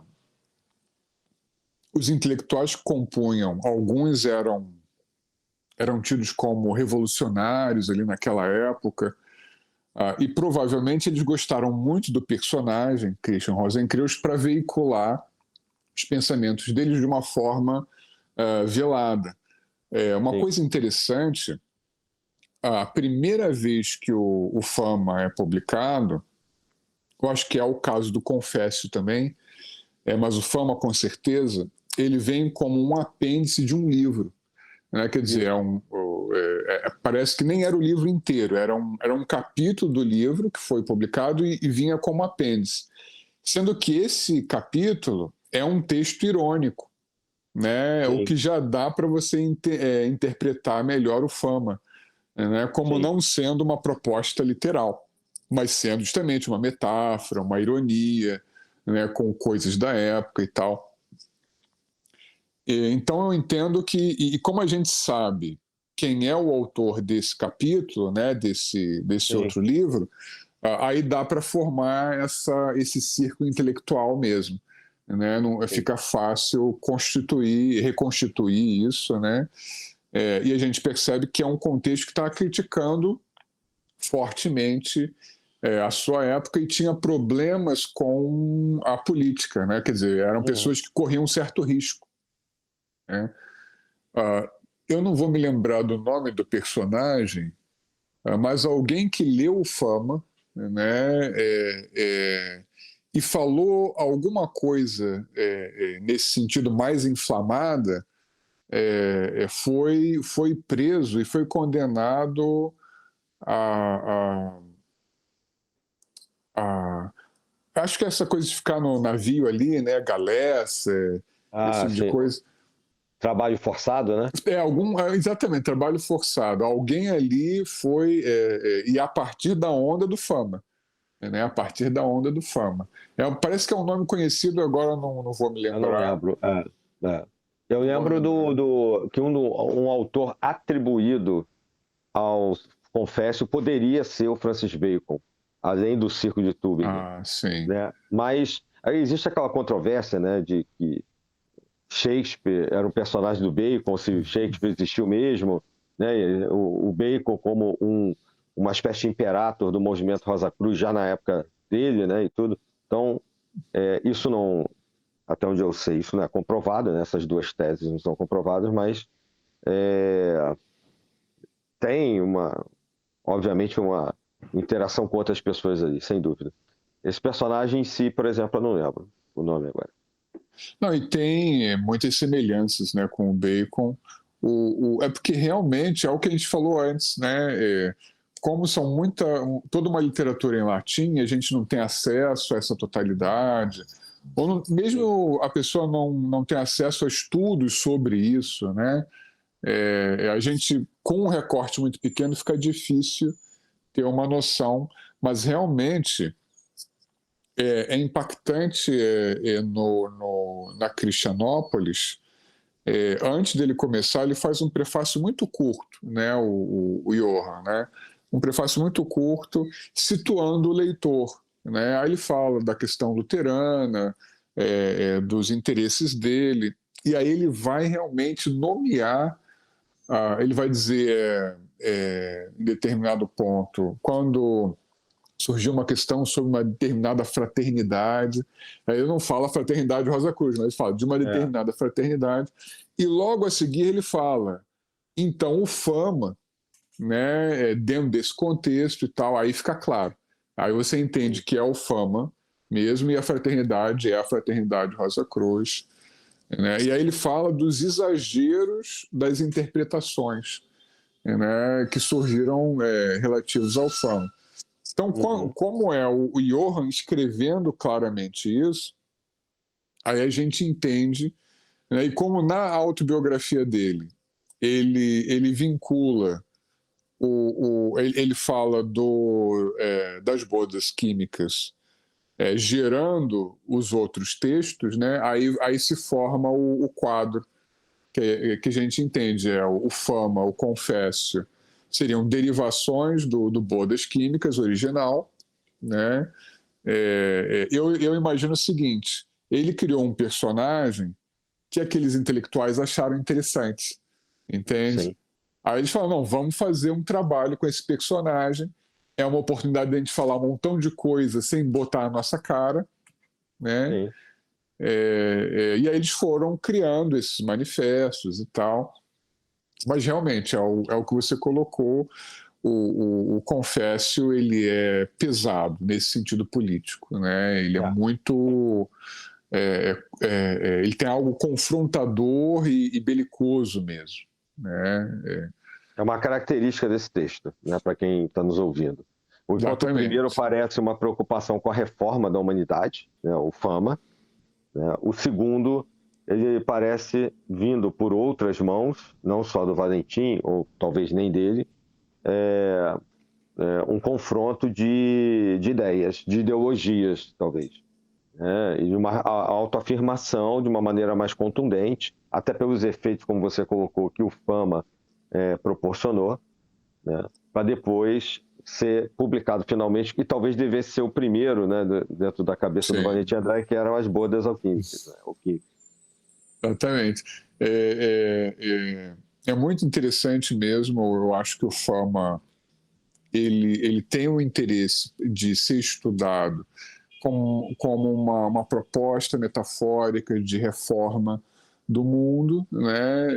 Os intelectuais que compunham, alguns eram tidos como revolucionários ali naquela época, e provavelmente eles gostaram muito do personagem Christian Rosenkreuz para veicular os pensamentos deles de uma forma velada. Uma sim, coisa interessante, a primeira vez que o Fama é publicado, eu acho que é o caso do Confesso também, mas o Fama com certeza, ele vem como um apêndice de um livro. Né? Quer dizer, isso, parece que nem era o livro inteiro, era um capítulo do livro que foi publicado e vinha como apêndice. Sendo que esse capítulo é um texto irônico, né? O sim, que já dá para você interpretar melhor o Fama, né? Como sim. não sendo uma proposta literal, mas sendo justamente uma metáfora, uma ironia, né? Com coisas da época e tal. Então eu entendo que, e como a gente sabe quem é o autor desse capítulo, né, desse Sim. outro livro, aí dá para formar esse círculo intelectual mesmo. Né? Não, fica fácil constituir, reconstituir isso, né? E a gente percebe que é um contexto que está criticando fortemente a sua época e tinha problemas com a política, né? Quer dizer, eram pessoas que corriam um certo risco. Né? Eu não vou me lembrar do nome do personagem, mas alguém que leu o Fama, né? E falou alguma coisa nesse sentido mais inflamada, foi preso e foi condenado a, a, acho que essa coisa de ficar no navio ali, né, galés, esse tipo de sim. coisa. Trabalho forçado, né? Exatamente, trabalho forçado. Alguém ali foi, e a partir da onda do Fama. Né, a partir da onda do Fama. Parece que é um nome conhecido, agora não vou me Eu não lembrar. lembro. Eu lembro que um autor atribuído ao Confécio poderia ser o Francis Bacon, além do Circo de Tubingen. Sim. Né? Mas aí existe aquela controvérsia, né, de que Shakespeare era um personagem do Bacon, se Shakespeare existiu mesmo, né? O Bacon como uma espécie de imperator do movimento Rosa Cruz já na época dele, né, e tudo. Então, isso não, até onde eu sei, isso não é comprovado, né? Essas duas teses não são comprovadas, mas tem obviamente, uma interação com outras pessoas ali, sem dúvida. Esse personagem em si, por exemplo, eu não lembro o nome agora. Não, e tem muitas semelhanças, né, com o Bacon. É porque realmente é o que a gente falou antes, né? Como são toda uma literatura em latim, a gente não tem acesso a essa totalidade, ou mesmo a pessoa não tem acesso a estudos sobre isso, né? A gente, com um recorte muito pequeno, fica difícil ter uma noção, mas realmente é impactante na Cristianópolis. Antes dele começar, ele faz um prefácio muito curto, né, o Johann, né? Um prefácio muito curto, situando o leitor. Né? Aí ele fala da questão luterana, dos interesses dele, e aí ele vai realmente nomear, ele vai dizer em determinado ponto, quando surgiu uma questão sobre uma determinada fraternidade. Aí eu não falo a fraternidade Rosa Cruz, mas ele fala de uma determinada fraternidade. E logo a seguir ele fala, então o Fama, né, dentro desse contexto e tal, aí fica claro. Aí você entende que é o Fama mesmo, e a fraternidade é a fraternidade Rosa Cruz. Né? E aí ele fala dos exageros das interpretações, né, que surgiram relativos ao Fama. Então, como é o Johann escrevendo claramente isso, aí a gente entende, né, e como na autobiografia dele, ele vincula, ele fala das bodas químicas gerando os outros textos, né, aí se forma o quadro que a gente entende, o Fama, o Confécio, seriam derivações do Bodas Químicas original, né? Eu imagino o seguinte, ele criou um personagem que aqueles intelectuais acharam interessante, entende? Sim. Aí eles falaram, não, vamos fazer um trabalho com esse personagem, é uma oportunidade de a gente falar um montão de coisa sem botar a nossa cara, né? Sim. E aí eles foram criando esses manifestos e tal, mas realmente é o que você colocou, o Confécio ele é pesado nesse sentido político, né? Ele é muito, ele tem algo confrontador e belicoso mesmo, né? É uma característica desse texto, né, para quem está nos ouvindo. Enquanto o primeiro parece uma preocupação com a reforma da humanidade, né, o Fama, né, o segundo ele parece vindo por outras mãos, não só do Valentim, ou talvez nem dele, um confronto de ideias, de ideologias, talvez. E de uma autoafirmação de uma maneira mais contundente, até pelos efeitos, como você colocou, que o Fama proporcionou, né, para depois ser publicado finalmente, e talvez devesse ser o primeiro, né, dentro da cabeça do Sim. Valentim André, que eram as bodas alquímicas. Né? Exatamente. É muito interessante mesmo. Eu acho que o Fama ele tem o interesse de ser estudado como uma proposta metafórica de reforma do mundo, né?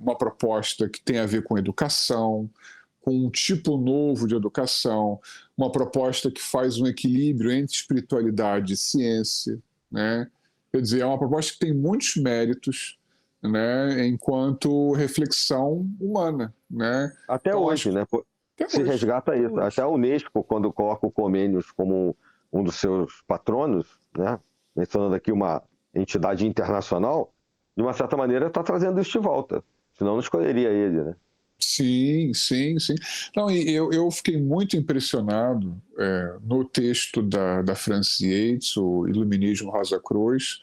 Uma proposta que tem a ver com educação, com um tipo novo de educação, uma proposta que faz um equilíbrio entre espiritualidade e ciência, né? Quer dizer, é uma proposta que tem muitos méritos, né? Enquanto reflexão humana, né? Até Então, hoje, acho que né? até Se hoje, resgata até isso. Até hoje. a Unesco, quando coloca o Comênios como um dos seus patronos, né? Mencionando aqui uma entidade internacional, de uma certa maneira está trazendo isso de volta. Senão não escolheria ele, né? Sim, sim, sim. Não, e eu fiquei muito impressionado no texto da Frances Yates, o Iluminismo Rosa Cruz.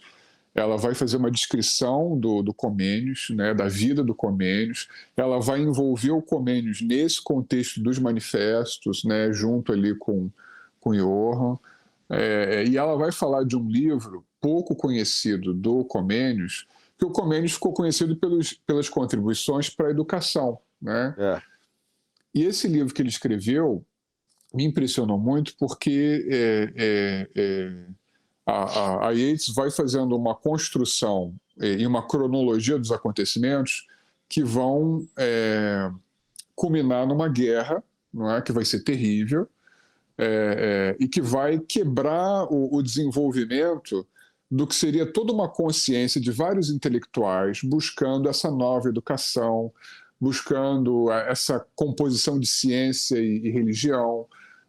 Ela vai fazer uma descrição do Comênios, né, da vida do Comênios. Ela vai envolver o Comênios nesse contexto dos manifestos, né, junto ali com Johann. E ela vai falar de um livro pouco conhecido do Comênios, que o Comênios ficou conhecido pelas contribuições para a educação, né? É. E esse livro que ele escreveu me impressionou muito porque a Yates vai fazendo uma construção e uma cronologia dos acontecimentos que vão culminar numa guerra, não é, que vai ser terrível, e que vai quebrar o desenvolvimento do que seria toda uma consciência de vários intelectuais buscando essa nova educação, buscando essa composição de ciência e religião,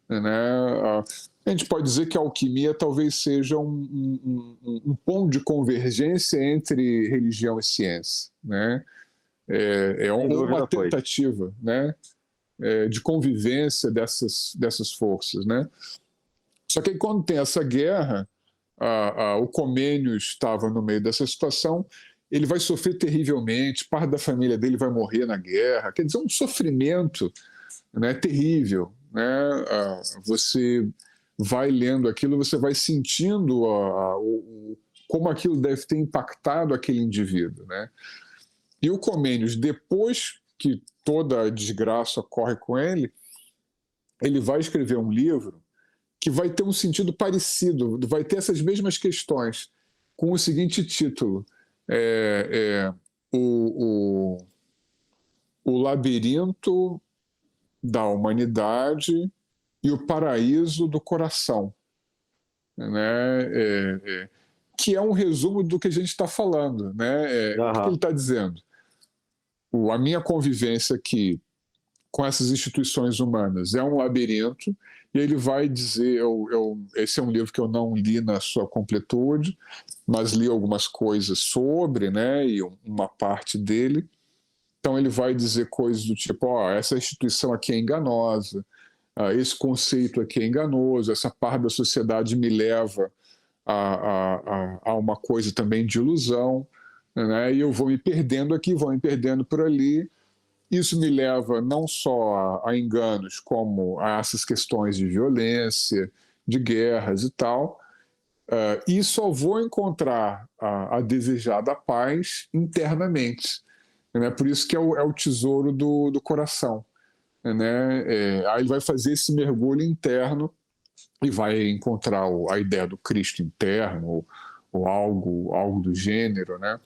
né? A gente pode dizer que a alquimia talvez seja um ponto de convergência entre religião e ciência, né? Sem Ou uma dúvida foi. tentativa, né? De convivência dessas forças, né? Só que aí, quando tem essa guerra, o Comênios estava no meio dessa situação, ele vai sofrer terrivelmente, parte da família dele vai morrer na guerra, quer dizer, um sofrimento, né, terrível, né? Você vai lendo aquilo, você vai sentindo como aquilo deve ter impactado aquele indivíduo, né? E o Comênios, depois que toda a desgraça ocorre com ele vai escrever um livro que vai ter um sentido parecido, vai ter essas mesmas questões, com o seguinte título: é, é, o, o Labirinto da Humanidade e o Paraíso do Coração, né? Que é um resumo do que a gente está falando, né? O que ele Aham. está dizendo? A minha convivência aqui com essas instituições humanas é um labirinto, e ele vai dizer, esse é um livro que eu não li na sua completude, mas li algumas coisas sobre, né, e uma parte dele. Então ele vai dizer coisas do tipo, essa instituição aqui é enganosa, esse conceito aqui é enganoso, essa parte da sociedade me leva a uma coisa também de ilusão, né, e eu vou me perdendo aqui, vou me perdendo por ali. Isso me leva não só a enganos, como a essas questões de violência, de guerras e tal, e só vou encontrar a desejada paz internamente. Né? Por isso que é o tesouro do coração. Né? Aí ele vai fazer esse mergulho interno e vai encontrar a ideia do Cristo interno, ou algo do gênero. Né?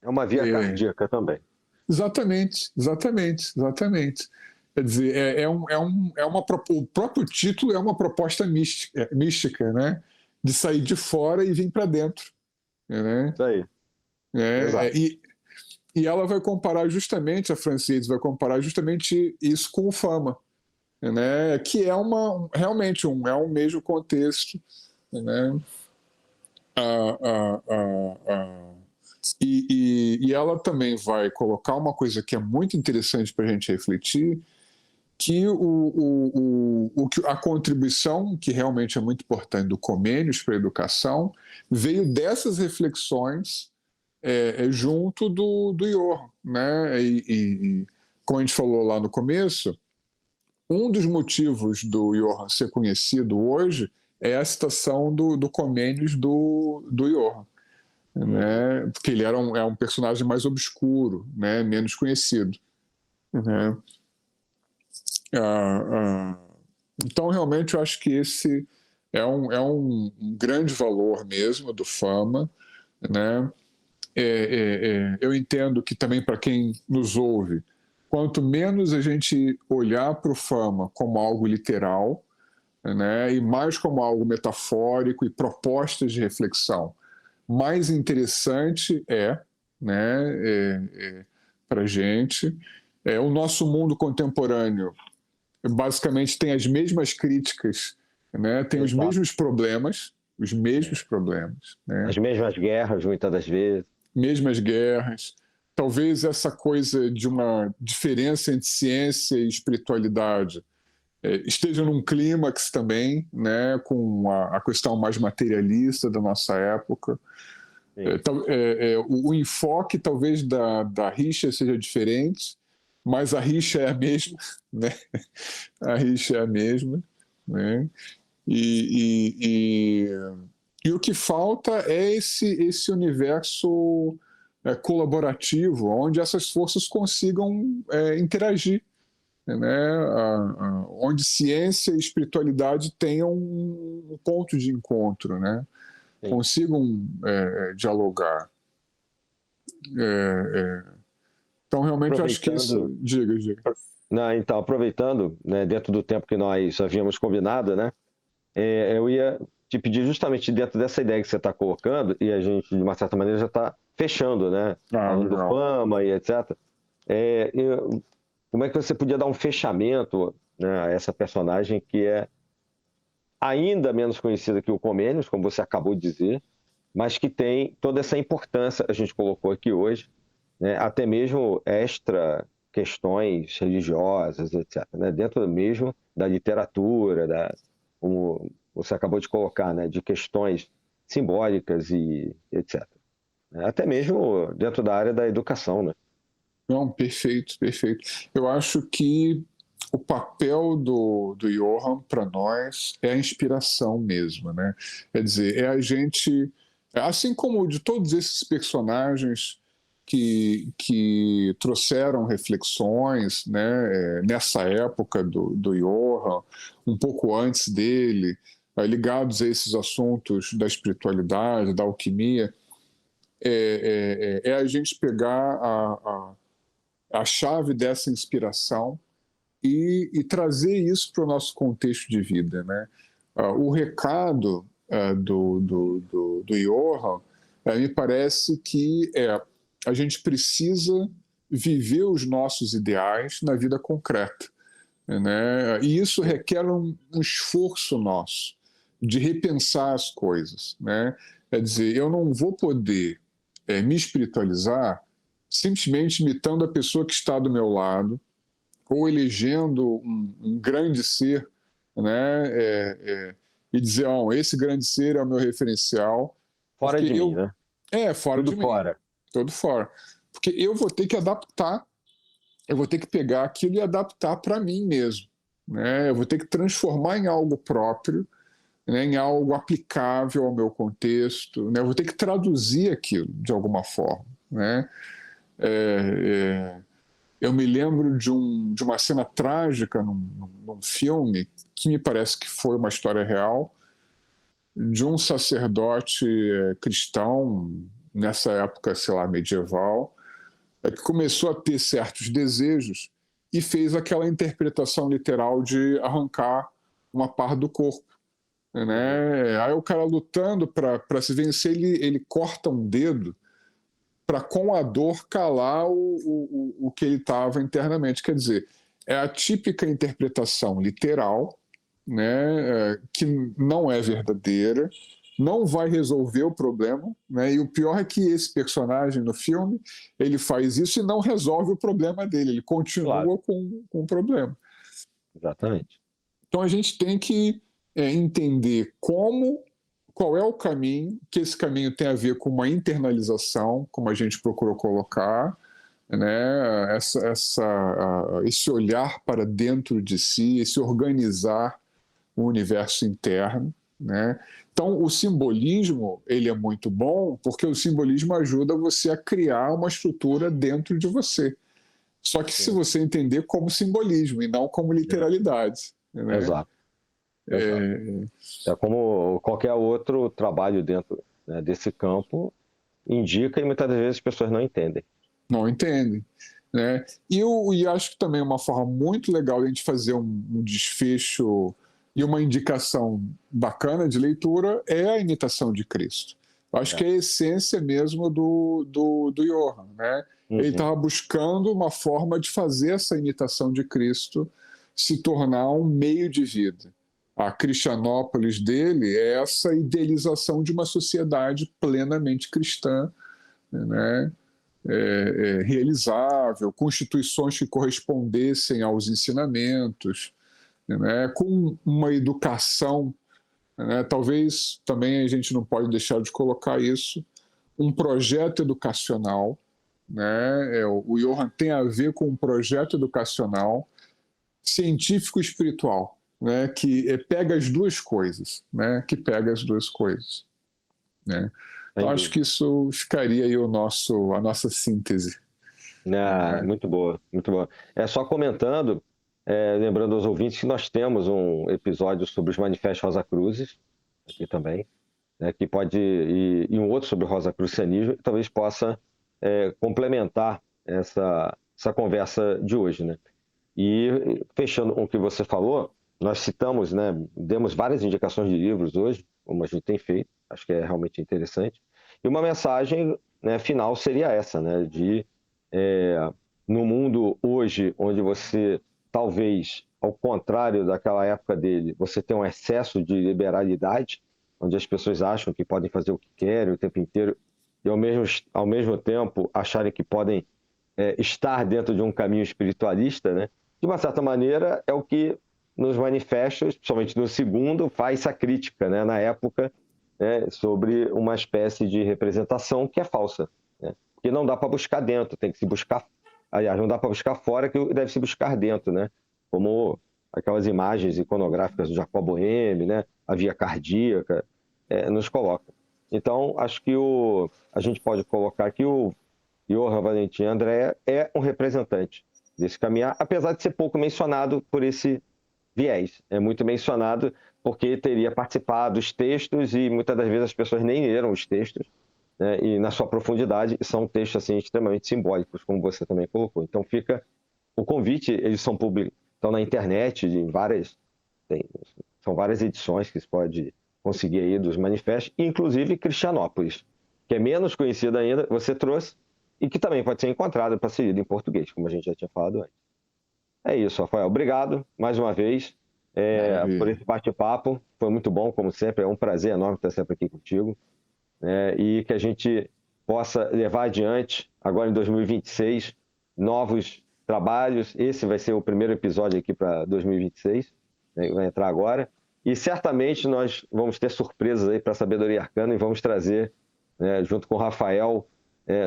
É uma via É, cardíaca também. Exatamente, exatamente, exatamente. Quer dizer, o próprio título é uma proposta mística, né? De sair de fora e vir para dentro, né? Isso aí. É, Exato. é, e, e ela vai comparar justamente, a Frances vai comparar justamente isso com o Fama, né? Que é realmente é um mesmo contexto, né? Ah, ah, ah, ah. E ela também vai colocar uma coisa que é muito interessante para a gente refletir, que a contribuição, que realmente é muito importante, do Comênios para a educação, veio dessas reflexões junto do Johann. Né? Como a gente falou lá no começo, um dos motivos do Johann ser conhecido hoje é a citação do Comênios do Johann, né? Porque ele é um personagem mais obscuro, né? Menos conhecido, né? Então, realmente, eu acho que esse é um grande valor mesmo do Fama, né? Eu entendo que também, para quem nos ouve, quanto menos a gente olhar para o Fama como algo literal, né, e mais como algo metafórico e propostas de reflexão, mais interessante né, para a gente. O nosso mundo contemporâneo basicamente tem as mesmas críticas, né, tem os mesmos problemas, né? As mesmas guerras, muitas das vezes. Mesmas guerras. Talvez essa coisa de uma diferença entre ciência e espiritualidade esteja num clímax também, né, com a questão mais materialista da nossa época. O enfoque talvez da rixa seja diferente, mas a rixa é a mesma, né? A rixa é a mesma, né? E o que falta é esse universo colaborativo, onde essas forças consigam interagir, né? Onde ciência e espiritualidade tenham um ponto de encontro, né? Consigam dialogar. Então, realmente, eu acho que isso... Diga. Não, então, aproveitando, né, dentro do tempo que nós havíamos combinado, né, eu ia te pedir justamente dentro dessa ideia que você está colocando, e a gente, de uma certa maneira, já está fechando, né, falando do Fama e etc. Como é que você podia dar um fechamento, né, a essa personagem que é ainda menos conhecida que o Comênios, como você acabou de dizer, mas que tem toda essa importância que a gente colocou aqui hoje, né, até mesmo extra questões religiosas, etc., né, dentro mesmo da literatura, como você acabou de colocar, né, de questões simbólicas e etc. Até mesmo dentro da área da educação, né? Não, perfeito. Eu acho que o papel do Johann para nós é a inspiração mesmo, né? Quer dizer, é a gente, assim como de todos esses personagens que trouxeram reflexões, né, nessa época do Johann, um pouco antes dele, ligados a esses assuntos da espiritualidade, da alquimia, a gente pegar a chave dessa inspiração e trazer isso para o nosso contexto de vida, né? O recado do Johann me parece que a gente precisa viver os nossos ideais na vida concreta, né? E isso requer um esforço nosso de repensar as coisas, né? Quer dizer, eu não vou poder me espiritualizar simplesmente imitando a pessoa que está do meu lado ou elegendo um grande ser, né? E dizer, esse grande ser é o meu referencial. Fora de mim, né? Fora de mim. Tudo fora. Porque eu vou ter que adaptar, eu vou ter que pegar aquilo e adaptar para mim mesmo, né? Eu vou ter que transformar em algo próprio, né? Em algo aplicável ao meu contexto, né? Eu vou ter que traduzir aquilo de alguma forma, né? Eu me lembro de uma cena trágica num filme que me parece que foi uma história real, de um sacerdote cristão, nessa época, sei lá, medieval, que começou a ter certos desejos e fez aquela interpretação literal de arrancar uma parte do corpo, né? Aí o cara lutando para se vencer, ele corta um dedo para, com a dor, calar o que ele estava internamente. Quer dizer, é a típica interpretação literal, né, que não é verdadeira, não vai resolver o problema, né? E o pior é que esse personagem no filme, ele faz isso e não resolve o problema dele, ele continua com o problema. Exatamente. Então a gente tem que entender qual é o caminho, que esse caminho tem a ver com uma internalização, como a gente procurou colocar, né, esse olhar para dentro de si, esse organizar o universo interno, né? Então, o simbolismo, ele é muito bom, porque o simbolismo ajuda você a criar uma estrutura dentro de você. Só que se Sim. você entender como simbolismo e não como literalidade, né? Exato, exato. É como qualquer outro trabalho dentro, né, desse campo indica e muitas das vezes as pessoas não entendem. Não entendem, né? E acho que também uma forma muito legal de a gente fazer um desfecho e uma indicação bacana de leitura é a imitação de Cristo. Eu acho que é a essência mesmo do Johann, né? Ele Uhum. estava buscando uma forma de fazer essa imitação de Cristo se tornar um meio de vida. A Cristianópolis dele é essa idealização de uma sociedade plenamente cristã, né? Realizável, constituições que correspondessem aos ensinamentos, né? Com uma educação, né? Talvez também a gente não pode deixar de colocar isso, um projeto educacional, né? O Johann tem a ver com um projeto educacional científico e espiritual, né? Que pega as duas coisas, né? Que pega as duas coisas, né? Então Sem acho que dúvida. isso ficaria aí a nossa síntese. Ah, muito boa, muito boa. É só comentando, lembrando aos ouvintes que nós temos um episódio sobre os manifestos Rosacruzes, aqui também, né, que pode, e um outro sobre o Rosacrucianismo, que talvez possa complementar essa conversa de hoje, né? E fechando com o que você falou, nós citamos, né, demos várias indicações de livros hoje, como a gente tem feito, acho que é realmente interessante. E uma mensagem, né, final seria essa, né, de no mundo hoje, onde você talvez, ao contrário daquela época dele, você tem um excesso de liberalidade, onde as pessoas acham que podem fazer o que querem o tempo inteiro e ao mesmo tempo acharem que podem estar dentro de um caminho espiritualista, né? De uma certa maneira, é o que nos manifestos, principalmente no segundo, faz essa crítica, né? Na época, né? Sobre uma espécie de representação que é falsa, né? Que não dá para buscar dentro, tem que se buscar, aliás, não dá para buscar fora, que deve se buscar dentro, né? Como aquelas imagens iconográficas do Jacob Boehme, né? A via cardíaca, nos coloca. Então, acho que a gente pode colocar que o Johann Valentim André é um representante desse caminhar, apesar de ser pouco mencionado por esse viés. É muito mencionado porque teria participado dos textos e muitas das vezes as pessoas nem leram os textos, né? E na sua profundidade são textos assim, extremamente simbólicos, como você também colocou. Então fica o convite, eles estão na internet, são várias edições que se pode conseguir aí dos manifestos, inclusive Cristianópolis, que é menos conhecida ainda, você trouxe, e que também pode ser encontrado para ser lido em português, como a gente já tinha falado antes. É isso, Rafael. Obrigado mais uma vez por Maravilha. esse bate-papo. Foi muito bom, como sempre. É um prazer enorme estar sempre aqui contigo. E que a gente possa levar adiante, agora em 2026, novos trabalhos. Esse vai ser o primeiro episódio aqui para 2026, né, que vai entrar agora. E certamente nós vamos ter surpresas aí para a Sabedoria Arcana e vamos trazer, né, junto com o Rafael,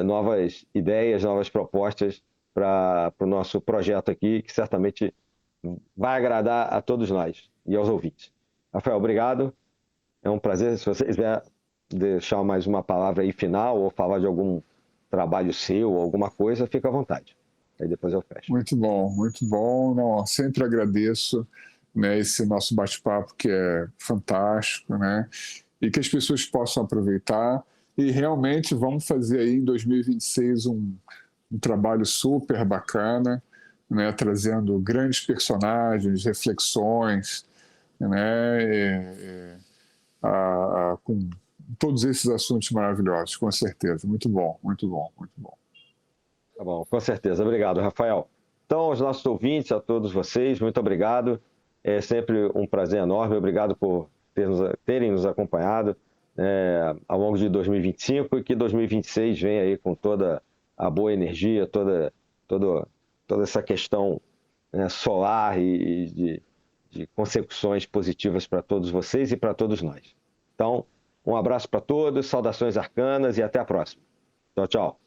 novas ideias, novas propostas para o nosso projeto aqui, que certamente vai agradar a todos nós e aos ouvintes. Rafael, obrigado. É um prazer. Se você quiser deixar mais uma palavra aí final ou falar de algum trabalho seu ou alguma coisa, fica à vontade. Aí depois eu fecho. Muito bom, muito bom. Não, sempre agradeço, né, esse nosso bate-papo que é fantástico, né? E que as pessoas possam aproveitar. E realmente vamos fazer aí em 2026 um trabalho super bacana, né, trazendo grandes personagens, reflexões, né, com todos esses assuntos maravilhosos, com certeza. Muito bom, muito bom, muito bom. Tá bom, com certeza. Obrigado, Rafael. Então, aos nossos ouvintes, a todos vocês, muito obrigado. É sempre um prazer enorme. Obrigado por terem nos acompanhado ao longo de 2025 e que 2026 venha aí com toda a boa energia, toda essa questão, né, solar e de consecuções positivas para todos vocês e para todos nós. Então, um abraço para todos, saudações arcanas e até a próxima. Tchau, tchau.